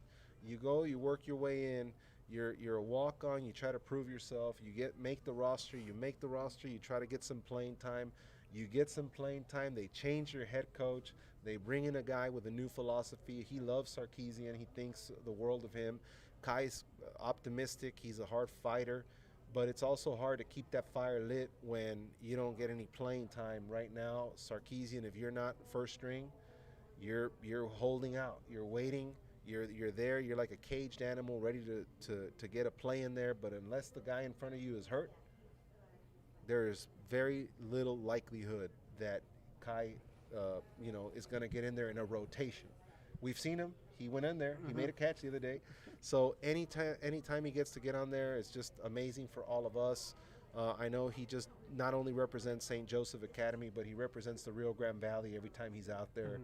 You go, you work your way in. You're a walk-on. You try to prove yourself. You make the roster. You make the roster. You try to get some playing time. You get some playing time. They change your head coach. They bring in a guy with a new philosophy. He loves Sarkisian. He thinks the world of him. Kai's optimistic. He's a hard fighter. But it's also hard to keep that fire lit when you don't get any playing time. Right now, Sarkisian, if you're not first string, you're holding out. You're waiting. You're there. You're like a caged animal ready to get a play in there. But unless the guy in front of you is hurt, there's very little likelihood that Kai is going to get in there in a rotation. We've seen him. He went in there. He made a catch the other day. So anytime he gets to get on there, it's just amazing for all of us. I know he just not only represents St. Joseph Academy, but he represents the Rio Grande Valley every time he's out there.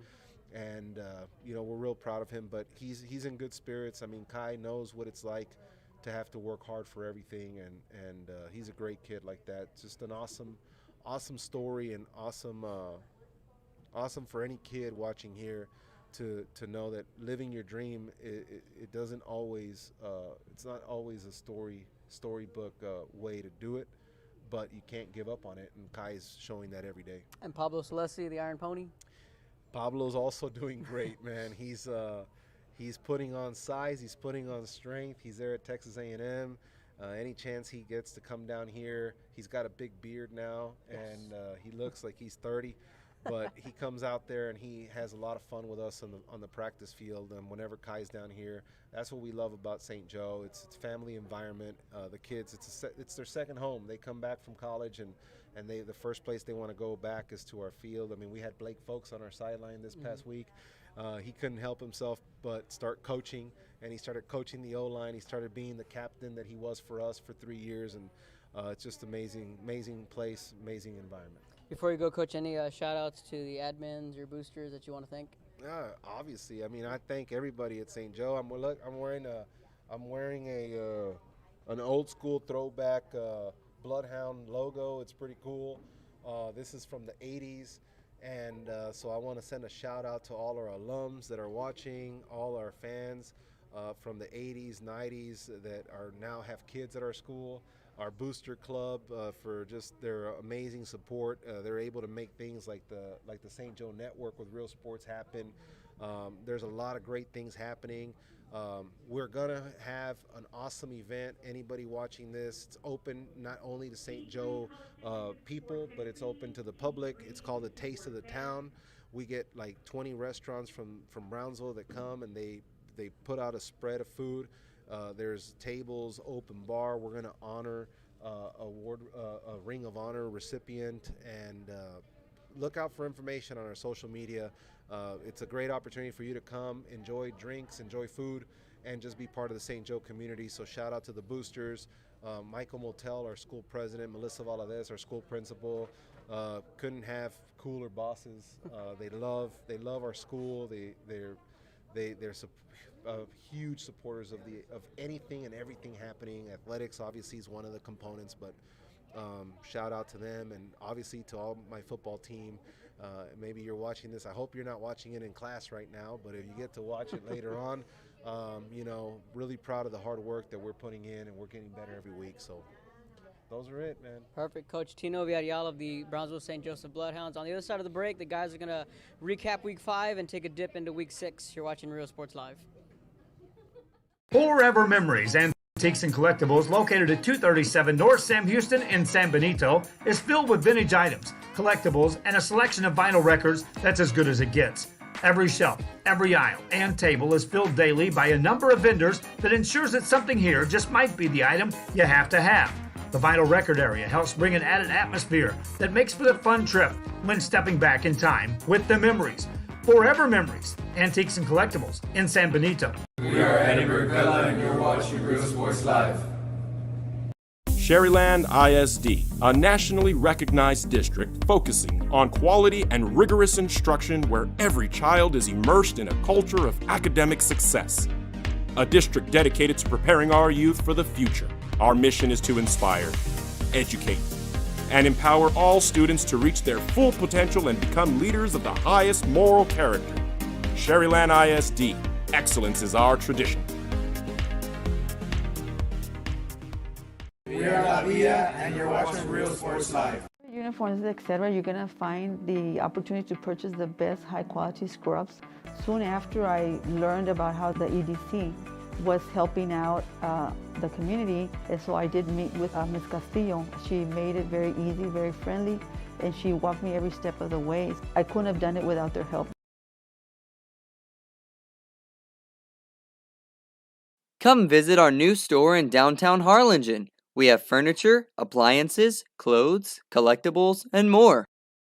And, we're real proud of him. But he's in good spirits. I mean, Kai knows what it's like to have to work hard for everything. And he's a great kid like that. Just an awesome story, and awesome for any kid watching here to know that living your dream, it doesn't always, it's not always a storybook way to do it, but you can't give up on it, and Kai's showing that every day. And Pablo Celeste, the Iron Pony? Pablo's also doing great, man. He's putting on size, he's putting on strength. He's there at Texas A&M. Any chance he gets to come down here, he's got a big beard now, and he looks like he's 30. But he comes out there and he has a lot of fun with us on the practice field. And whenever Kai's down here, that's what we love about St. Joe. It's family environment. The kids, it's their second home. They come back from college, and the first place they want to go back is to our field. I mean, we had Blake Folks on our sideline this past week. He couldn't help himself but start coaching, and he started coaching the O-line. He started being the captain that he was for us for 3 years, and it's just amazing place, amazing environment. Before you go, Coach, any shout-outs to the admins or boosters that you want to thank? Obviously. I mean, I thank everybody at St. Joe. I'm wearing an old school throwback Bloodhound logo. It's pretty cool. This is from the 80s. And so I want to send a shout-out to all our alums that are watching, all our fans from the 80s, 90s that now have kids at our school. Our booster club for just their amazing support. They're able to make things like the St. Joe Network with Real Sports happen. There's a lot of great things happening. We're gonna have an awesome event. Anybody watching this, it's open not only to St. Joe people, but it's open to the public. It's called the Taste of the Town. We get like 20 restaurants from Brownsville that come, and they put out a spread of food. There's tables, open bar. We're going to honor a Ring of Honor recipient, and look out for information on our social media. It's a great opportunity for you to come, enjoy drinks, enjoy food, and just be part of the St. Joe community. So shout out to the boosters, Michael Motel, our school president, Melissa Valadez, our school principal. Couldn't have cooler bosses. They love our school. They're huge supporters of anything and everything happening. Athletics obviously is one of the components, but shout out to them, and obviously to all my football team. Maybe you're watching this. I hope you're not watching it in class right now, but if you get to watch it later on, really proud of the hard work that we're putting in, and we're getting better every week. So those are it, man. Perfect. Coach Tino Villarreal of the Brownsville St. Joseph Bloodhounds. On the other side of the break, the guys are going to recap Week 5 and take a dip into Week 6. You're watching Real Sports Live. Forever Memories Antiques and Collectibles, located at 237 North Sam Houston in San Benito, is filled with vintage items, collectibles, and a selection of vinyl records that's as good as it gets. Every shelf, every aisle, and table is filled daily by a number of vendors that ensures that something here just might be the item you have to have. The vinyl record area helps bring an added atmosphere that makes for the fun trip when stepping back in time with the memories. Forever Memories, Antiques and Collectibles in San Benito. We are Eddie Burkella and you're watching Real Sports Live. Sherryland ISD, a nationally recognized district focusing on quality and rigorous instruction where every child is immersed in a culture of academic success. A district dedicated to preparing our youth for the future. Our mission is to inspire, educate, and empower all students to reach their full potential and become leaders of the highest moral character. Sherryland ISD, excellence is our tradition. We are La Villa and you're watching Real Sports Live. Uniforms, etc., you're going to find the opportunity to purchase the best high-quality scrubs. Soon after I learned about how the EDC was helping out the community, and so I did meet with Ms. Castillo. She made it very easy, very friendly, and she walked me every step of the way. I couldn't have done it without their help. Come visit our new store in downtown Harlingen. We have furniture, appliances, clothes, collectibles, and more.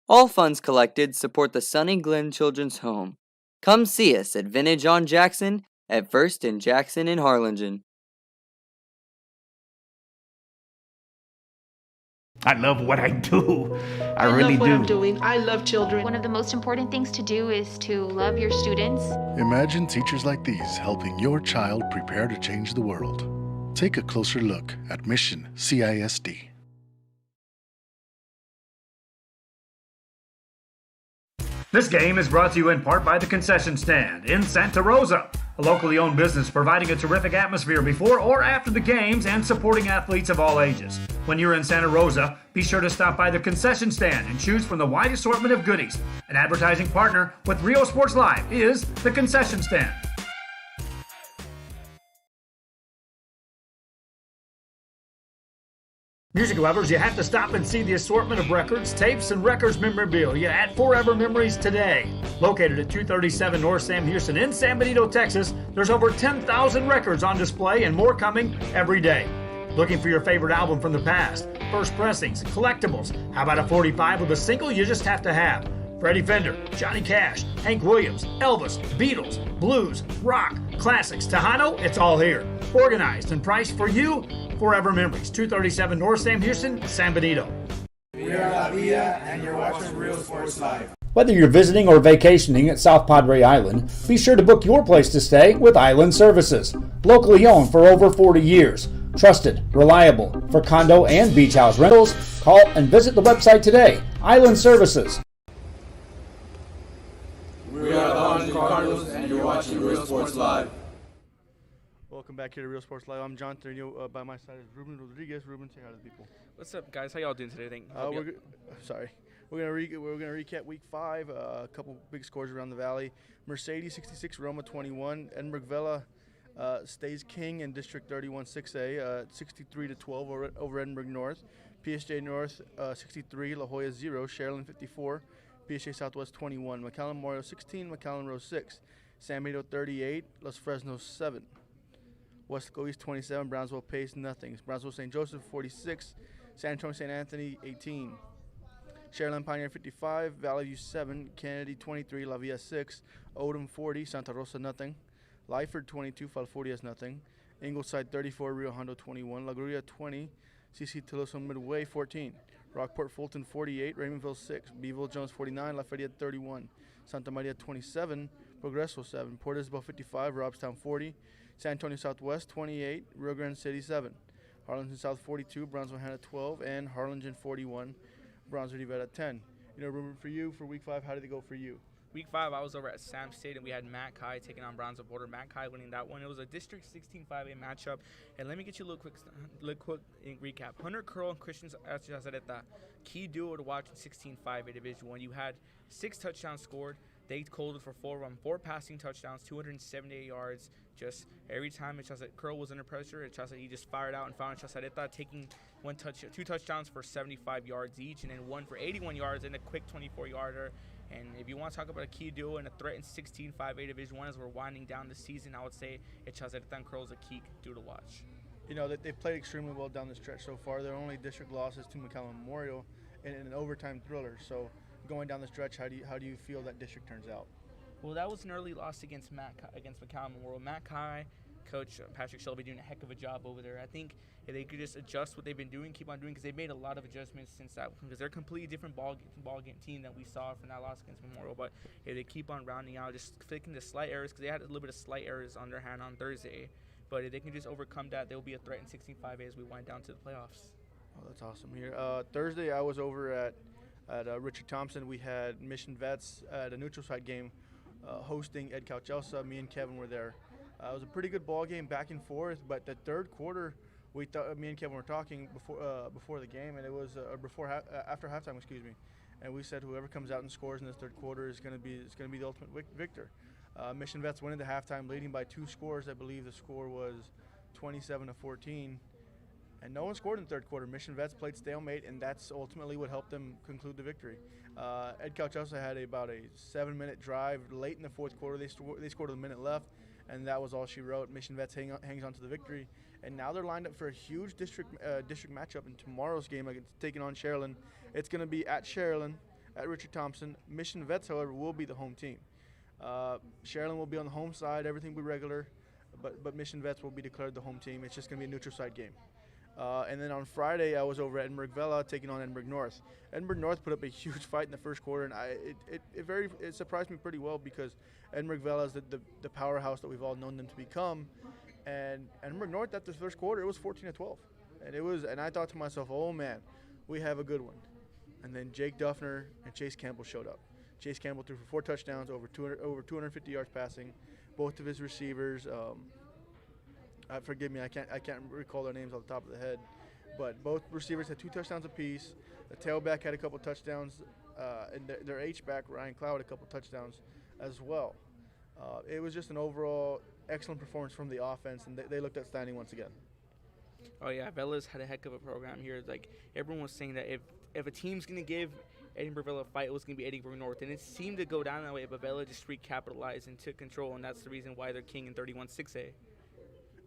All funds collected support the Sunny Glen Children's Home. Come see us at Vintage on Jackson at First and Jackson in Harlingen. I love what I do. I really love what do. I'm doing. I love children. One of the most important things to do is to love your students. Imagine teachers like these helping your child prepare to change the world. Take a closer look at Mission CISD. This game is brought to you in part by the Concession Stand in Santa Rosa, a locally owned business providing a terrific atmosphere before or after the games and supporting athletes of all ages. When you're in Santa Rosa, be sure to stop by the Concession Stand and choose from the wide assortment of goodies. An advertising partner with Real Sports Live is the Concession Stand. Music lovers, you have to stop and see the assortment of records, tapes, and records memorabilia at Forever Memories today. Located at 237 North Sam Houston in San Benito, Texas, there's over 10,000 records on display and more coming every day. Looking for your favorite album from the past, first pressings, collectibles? How about a 45 with a single you just have to have? Freddie Fender, Johnny Cash, Hank Williams, Elvis, Beatles, blues, rock, classics, Tejano, it's all here. Organized and priced for you. Forever Memories, 237 North Sam Houston, San Benito. We are La Villa and you're watching Real Sports Live. Whether you're visiting or vacationing at South Padre Island, be sure to book your place to stay with Island Services. Locally owned for over 40 years. Trusted, reliable for condo and beach house rentals. Call and visit the website today. Island Services. We are the Harlingen Cardinals and you're watching Real Sports Live. Welcome back here to Real Sports Live. I'm John Terino. By my side is Ruben Rodriguez. Ruben, say hi to the people. What's up, guys? How y'all doing today? We're gonna recap Week 5. A couple big scores around the Valley. Mercedes 66, Roma 21. Edinburgh Vela stays king in District 31 6A, 63-12 over Edinburgh North. PSJ North 63, La Jolla 0. Sharyland 54. PSJ Southwest 21. McAllen Memorial 16. McAllen Rose 6. San Benito 38. Los Fresnos 7. Wesco East 27, Brownsville Pace nothing. Brownsville St. Joseph 46, San Antonio St. Anthony 18. Sharyland Pioneer 55, Valley View 7, Kennedy 23, La Villa 6, Odom 40, Santa Rosa nothing. Lyford 22, Falfurrias nothing. Ingleside 34, Rio Hondo 21, La Grulla 20, CC Toloso Midway 14. Rockport Fulton 48, Raymondville 6, Beeville Jones 49, Lafayette 31, Santa Maria 27, Progreso 7, Port Isabel 55, Robstown 40, San Antonio Southwest 28, Rio Grande City 7, Harlingen South 42, Brownsville Hanna 12, and Harlingen 41, Brownsville Rivera 10. Ruben, for you, for Week 5, how did it go for you? Week 5, I was over at Sam State, and we had Matt Kai taking on Brownsville Border. Matt Kai winning that one. It was a District 16 5A matchup. And let me get you a little quick recap. Hunter Curl and Christian Azareta, key duo to watch in 16 5A Division 1. You had 6 touchdowns scored. They coded for 4 passing touchdowns, 278 yards. Just every time Curl was under pressure, he just fired out and found Chazareta taking 2 touchdowns for 75 yards each, and then 1 for 81 yards and a quick 24-yarder. And if you want to talk about a key duo and a threat in 16 5A Division 1 as we're winding down the season, I would say Chazareta and Curl is a key duo to watch. You know, they've played extremely well down the stretch so far. Their only district losses to McCallum Memorial in an overtime thriller. So going down the stretch, how do you feel that district turns out? Well, that was an early loss against McCallum Memorial. Matt Kai, Coach Patrick Shelby doing a heck of a job over there. I think if they could just adjust what they've been doing, keep on doing, because they've made a lot of adjustments since that, because they're a completely different ball game team than we saw from that loss against Memorial. But if they keep on rounding out, just fixing the slight errors, because they had a little bit of slight errors on their hand on Thursday. But if they can just overcome that, they'll be a threat in 16 5A as we wind down to the playoffs. Oh, that's awesome here. Thursday, I was over at Richard Thompson. We had Mission Vets at a neutral site game hosting Ed Calchelsa. Me and Kevin were there. It was a pretty good ball game, back and forth. But the third quarter, we thought, me and Kevin were talking before the game, and it was after halftime, excuse me. And we said whoever comes out and scores in this third quarter is going to be the ultimate victor. Mission Vets went into halftime leading by 2 scores. I believe the score was 27-14. And no one scored in the third quarter. Mission Vets played stalemate, and that's ultimately what helped them conclude the victory. Ed Calchelsa had about a 7-minute drive late in the fourth quarter. They scored with a minute left, and that was all she wrote. Mission Vets hangs on to the victory, and now they're lined up for a huge district matchup in tomorrow's game against taking on Sharyland. It's going to be at Sharyland, at Richard Thompson. Mission Vets, however, will be the home team. Sharyland will be on the home side. Everything will be regular, but Mission Vets will be declared the home team. It's just going to be a neutral site game. And then on Friday, I was over at Edinburgh Vela taking on Edinburgh North. Edinburgh North put up a huge fight in the first quarter, and it surprised me pretty well, because Edinburgh Vela is the powerhouse that we've all known them to become. And Edinburgh North, after the first quarter, it was 14-12, and I thought to myself, oh man, we have a good one. And then Jake Dufner and Chase Campbell showed up. Chase Campbell threw for 4 touchdowns, over 250 yards passing. Both of his receivers. Forgive me, I can't recall their names off the top of the head, but both receivers had 2 touchdowns apiece. The tailback had a couple touchdowns, and their H-back, Ryan Cloud, a couple touchdowns as well. It was just an overall excellent performance from the offense, and they looked outstanding once again. Oh yeah, Vela's had a heck of a program here. Like everyone was saying that if a team's gonna give Edinburgh Vela a fight, it was gonna be Edinburgh North, and it seemed to go down that way. But Vela just recapitalized and took control, and that's the reason why they're king in 31-6A.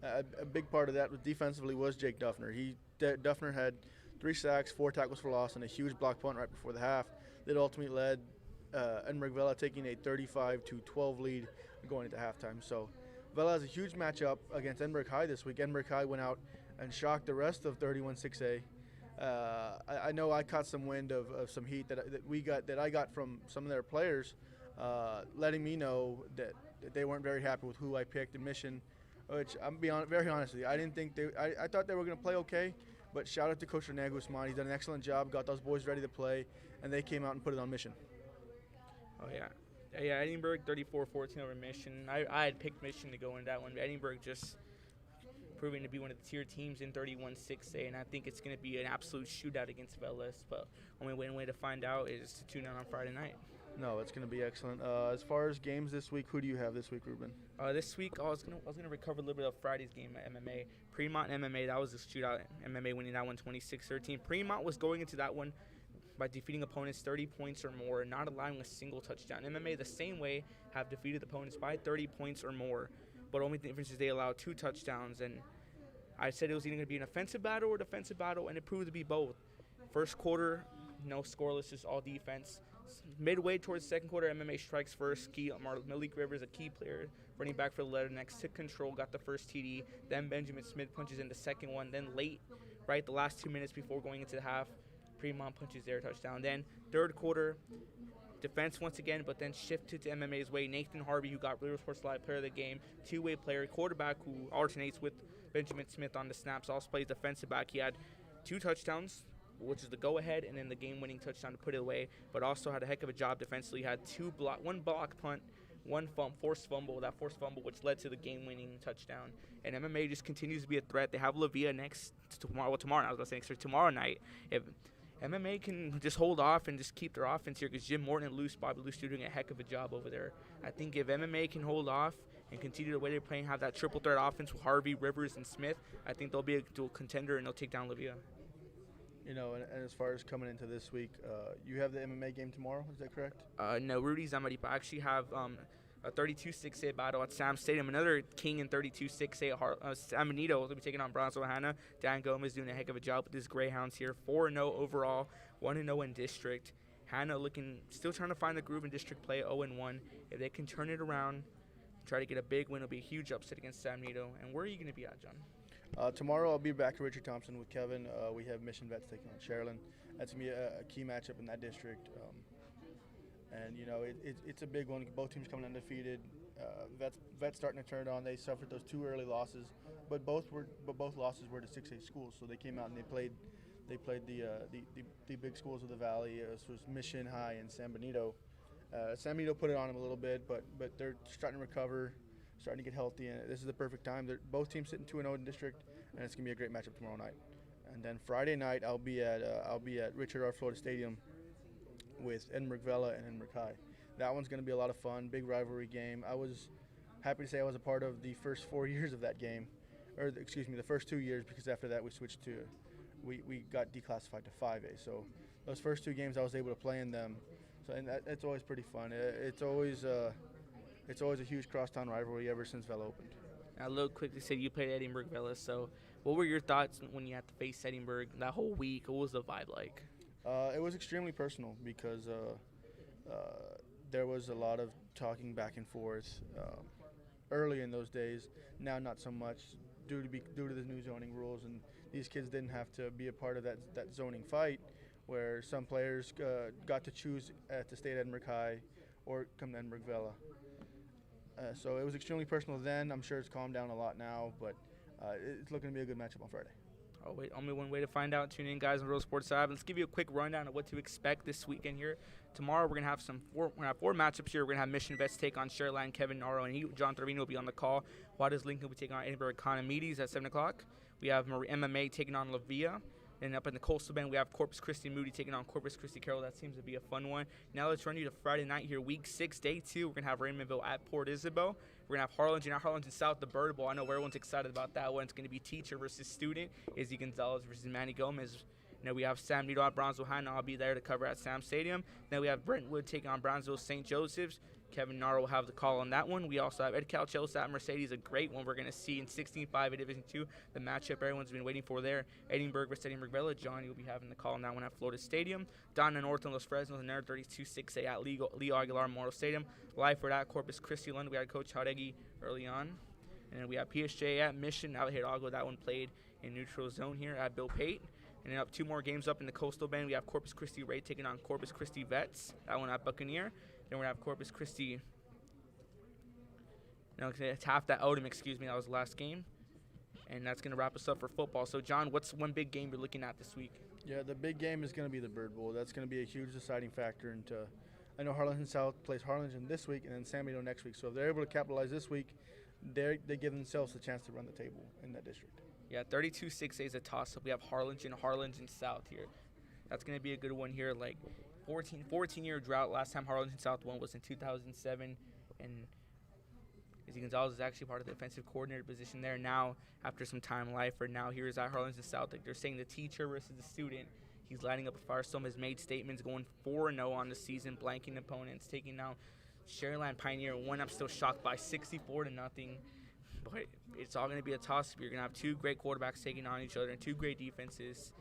A big part of that defensively was Jake Dufner. Dufner had 3 sacks, 4 tackles for loss, and a huge block punt right before the half that ultimately led Edinburgh Vela taking a 35-12 lead going into halftime. So Vela has a huge matchup against Edinburgh High this week. Edinburgh High went out and shocked the rest of 31-6A. I know I caught some wind of some heat that I got from some of their players, letting me know that they weren't very happy with who I picked in Mission. Which I'm being very honest with you, I didn't think I thought they were going to play okay, but shout out to Coach Renee Guzman. He's done an excellent job, got those boys ready to play, and they came out and put it on Mission. Oh yeah, Edinburgh 34-14 over Mission. I had picked Mission to go in that one, but Edinburgh just proving to be one of the tier teams in 31-6A, and I think it's going to be an absolute shootout against Velas. But only way to find out is to tune in on Friday night. No, it's going to be excellent. As far as games this week, who do you have this week, Ruben? This week, I was gonna recover a little bit of Friday's game at MMA. Fremont MMA, that was a shootout. MMA winning that one 26-13. Fremont was going into that one by defeating opponents 30 points or more and not allowing a single touchdown. MMA, the same way, have defeated opponents by 30 points or more, but only the difference is they allowed 2 touchdowns. And I said it was either going to be an offensive battle or defensive battle, and it proved to be both. First quarter, no scoreless, just all defense. Midway towards the second quarter, MMA strikes first. Malik Rivers, a key player, running back for the Letternext, took control, got the first TD. Then Benjamin Smith punches in the second one. Then late, the last 2 minutes before going into the half, Fremont punches their touchdown. Then third quarter, defense once again, but then shifted to MMA's way. Nathan Harvey, who got River Sports Live Player of the Game, 2-way player, quarterback who alternates with Benjamin Smith on the snaps, also plays defensive back. He had 2 touchdowns, which is the go-ahead, and then the game-winning touchdown to put it away, but also had a heck of a job defensively. Had one block punt, one forced fumble, which led to the game-winning touchdown. And MMA just continues to be a threat. They have Lavia tomorrow night. If MMA can just hold off and just keep their offense here, because Jim Morton and Bobby Luce doing a heck of a job over there. I think if MMA can hold off and continue the way they're playing, have that triple threat offense with Harvey, Rivers, and Smith, I think they'll be a dual contender and they'll take down Lavia. You know, and as far as coming into this week, you have the MMA game tomorrow, is that correct? No, Rudy Zamaripa. I actually have a 32-6A battle at Sam Stadium. Another king in 32-6A at San Benito will be taking on Bronzo Hanna. Dan Gomez doing a heck of a job with his Greyhounds here. 4-0 overall, 1-0 in district. Hanna still trying to find the groove in district play, 0-1. If they can turn it around, try to get a big win, it'll be a huge upset against San Benito. And where are you going to be at, John? Tomorrow I'll be back at Richard Thompson with Kevin. We have Mission Vets taking on Sherilyn. That's going to be a key matchup in that district. And, you know, it's a big one. Both teams coming undefeated. Vets starting to turn it on. They suffered those 2 early losses, but both losses were to 6A schools. So they came out and they played the big schools of the Valley. This was Mission High and San Benito. San Benito put it on them a little bit, but they're starting to recover, starting to get healthy, and this is the perfect time. They're both teams sitting 2-0 in district, and it's gonna be a great matchup tomorrow night. And then Friday night I'll be at Richard R. Florida Stadium with Edinburgh Vela and Edinburgh High. That one's going to be a lot of fun, big rivalry game. I was happy to say I was a part of the first 4 years of that game, or excuse me, the first 2 years, because after that we got declassified to 5A. So those first 2 games I was able to play in them. So and it's always pretty fun. It's always a huge crosstown rivalry ever since Vela opened. Now, Lil quickly said you played Edinburgh Vela. So what were your thoughts when you had to face Edinburgh that whole week? What was the vibe like? It was extremely personal because there was a lot of talking back and forth early in those days. Now not so much due to the new zoning rules, and these kids didn't have to be a part of that zoning fight, where some players got to choose to stay at Edinburgh High or come to Edinburgh Vela. So it was extremely personal then. I'm sure it's calmed down a lot now, but it's looking to be a good matchup on Friday. Oh, wait, only one way to find out. Tune in, guys, on Real Sports Live. Let's give you a quick rundown of what to expect this weekend here. Tomorrow, we're going to have four matchups here. We're going to have Mission Vets take on Sherilyn, Kevin Naro, and John Trevino will be on the call. Juarez Lincoln will be taking on Edinburgh Economides at 7 o'clock. We have MMA taking on Lavia. And up in the Coastal Bend, we have Corpus Christi Moody taking on Corpus Christi Carroll. That seems to be a fun one. Now let's run you to Friday night here, Week 6, Day 2. We're going to have Raymondville at Port Isabel. We're going to have Harlingen at Harlingen South, the Bird Bowl. I know everyone's excited about that one. It's going to be teacher versus student. Izzy Gonzalez versus Manny Gomez. You know, we have Sam Needle at Bronzeville High. I'll be there to cover at Sam Stadium. Then we have Brentwood taking on Brownsville St. Joseph's. Kevin Naro will have the call on that one. We also have Ed Calchels at Mercedes, a great one we're going to see in 16-5 at Division II, the matchup everyone's been waiting for there. Edinburgh versus Edinburgh Vela. John, you'll be having the call on that one at Florida Stadium. Donna North and Los Fresnos, another 32-6A at Leo Aguilar Memorial Stadium. Lyford at Corpus Christi Lund. We had Coach Jauregui early on. And then we have PSJ at Mission, out Hidalgo. That one played in neutral zone here at Bill Pate. And then up 2 more games up in the Coastal Bend. We have Corpus Christi Ray taking on Corpus Christi Vets. That one at Buccaneer. Then we're going to have Corpus Christi. No, it's half that Odom, excuse me. That was the last game. And that's going to wrap us up for football. So, John, what's one big game you're looking at this week? Yeah, the big game is going to be the Bird Bowl. That's going to be a huge deciding factor into. I know Harlingen South plays Harlingen this week and then San Benito next week. So if they're able to capitalize this week, they give themselves a chance to run the table in that district. Yeah, 32-6A is a toss-up. We have Harlingen South here. That's going to be a good one here. Like 14-year drought. Last time Harlingen South won was in 2007, and Izzy Gonzalez is actually part of the defensive coordinator position there now after some time Lyford. Now here is at Harlingen South. Like they're saying the teacher versus the student. He's lighting up a firestorm, has made statements, going 4-0 on the season, blanking opponents, taking out Sherilyn Pioneer. One I'm still shocked by, 64-0. But it's all going to be a toss-up. You're going to have 2 great quarterbacks taking on each other and 2 great defenses.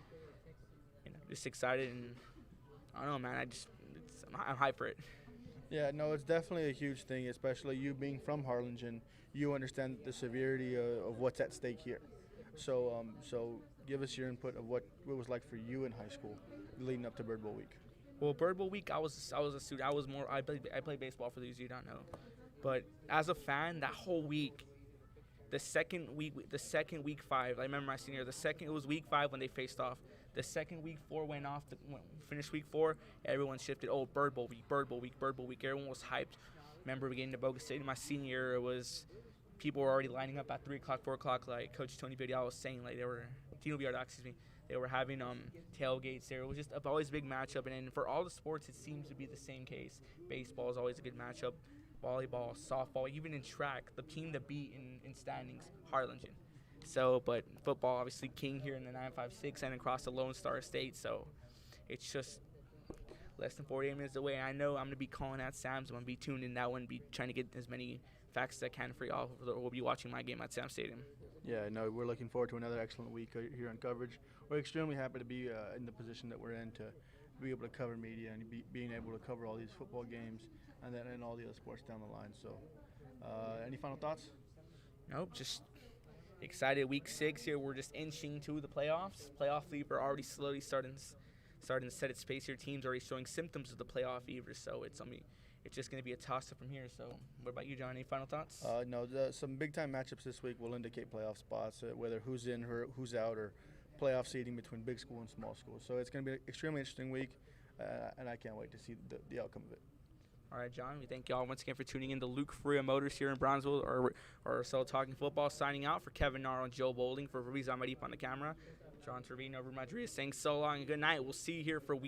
You know, just excited, and I don't know, man. I'm hyped for it. Yeah, no, it's definitely a huge thing, especially you being from Harlingen. You understand the severity of what's at stake here. So give us your input of what it was like for you in high school leading up to Bird Bowl week. Well, Bird Bowl week, I was a student. I played baseball for those you don't know. But as a fan, that whole week, the second week 5, I remember my senior year, it was week 5 when they faced off. The second week 4 finished week 4, everyone shifted. Oh, Bird Bowl week, Bird Bowl week, Bird Bowl week. Everyone was hyped. Remember getting to Boca State in my senior year, it was people were already lining up at 3 o'clock, 4 o'clock, like Coach Tony Vidal was saying, like Tino Vidal, excuse me, they were having tailgates there. It was just always a big matchup, and for all the sports, it seems to be the same case. Baseball is always a good matchup. Volleyball, softball, even in track, the team to beat in standings, Harlingen. So, but football, obviously king here in the 956 and across the Lone Star State. So, it's just less than 48 minutes away. I know I'm going to be calling at Sam's. I'm going to be tuned in that one, be trying to get as many facts as I can for y'all. We'll be watching my game at Sam Stadium. Yeah, no, we're looking forward to another excellent week here on coverage. We're extremely happy to be in the position that we're in to be able to cover media and being able to cover all these football games and all the other sports down the line. So, any final thoughts? Nope, just excited. Week 6 here, we're just inching to the playoffs. Playoff fever already slowly starting to set its pace here. Teams already showing symptoms of the playoff fever, so it's just going to be a toss-up from here. So, what about you, John? Any final thoughts? No, some big-time matchups this week will indicate playoff spots, whether who's in or who's out, or playoff seeding between big school and small school. So it's going to be an extremely interesting week, and I can't wait to see the outcome of it. All right, John, we thank y'all once again for tuning in to Luke Freya Motors here in Brownsville, or so Talking Football, signing out for Kevin Narr and Joe Bowling, for Ruiz Amarip on the camera. John Trevino, Ruben Rodriguez saying so long and good night. We'll see you here for week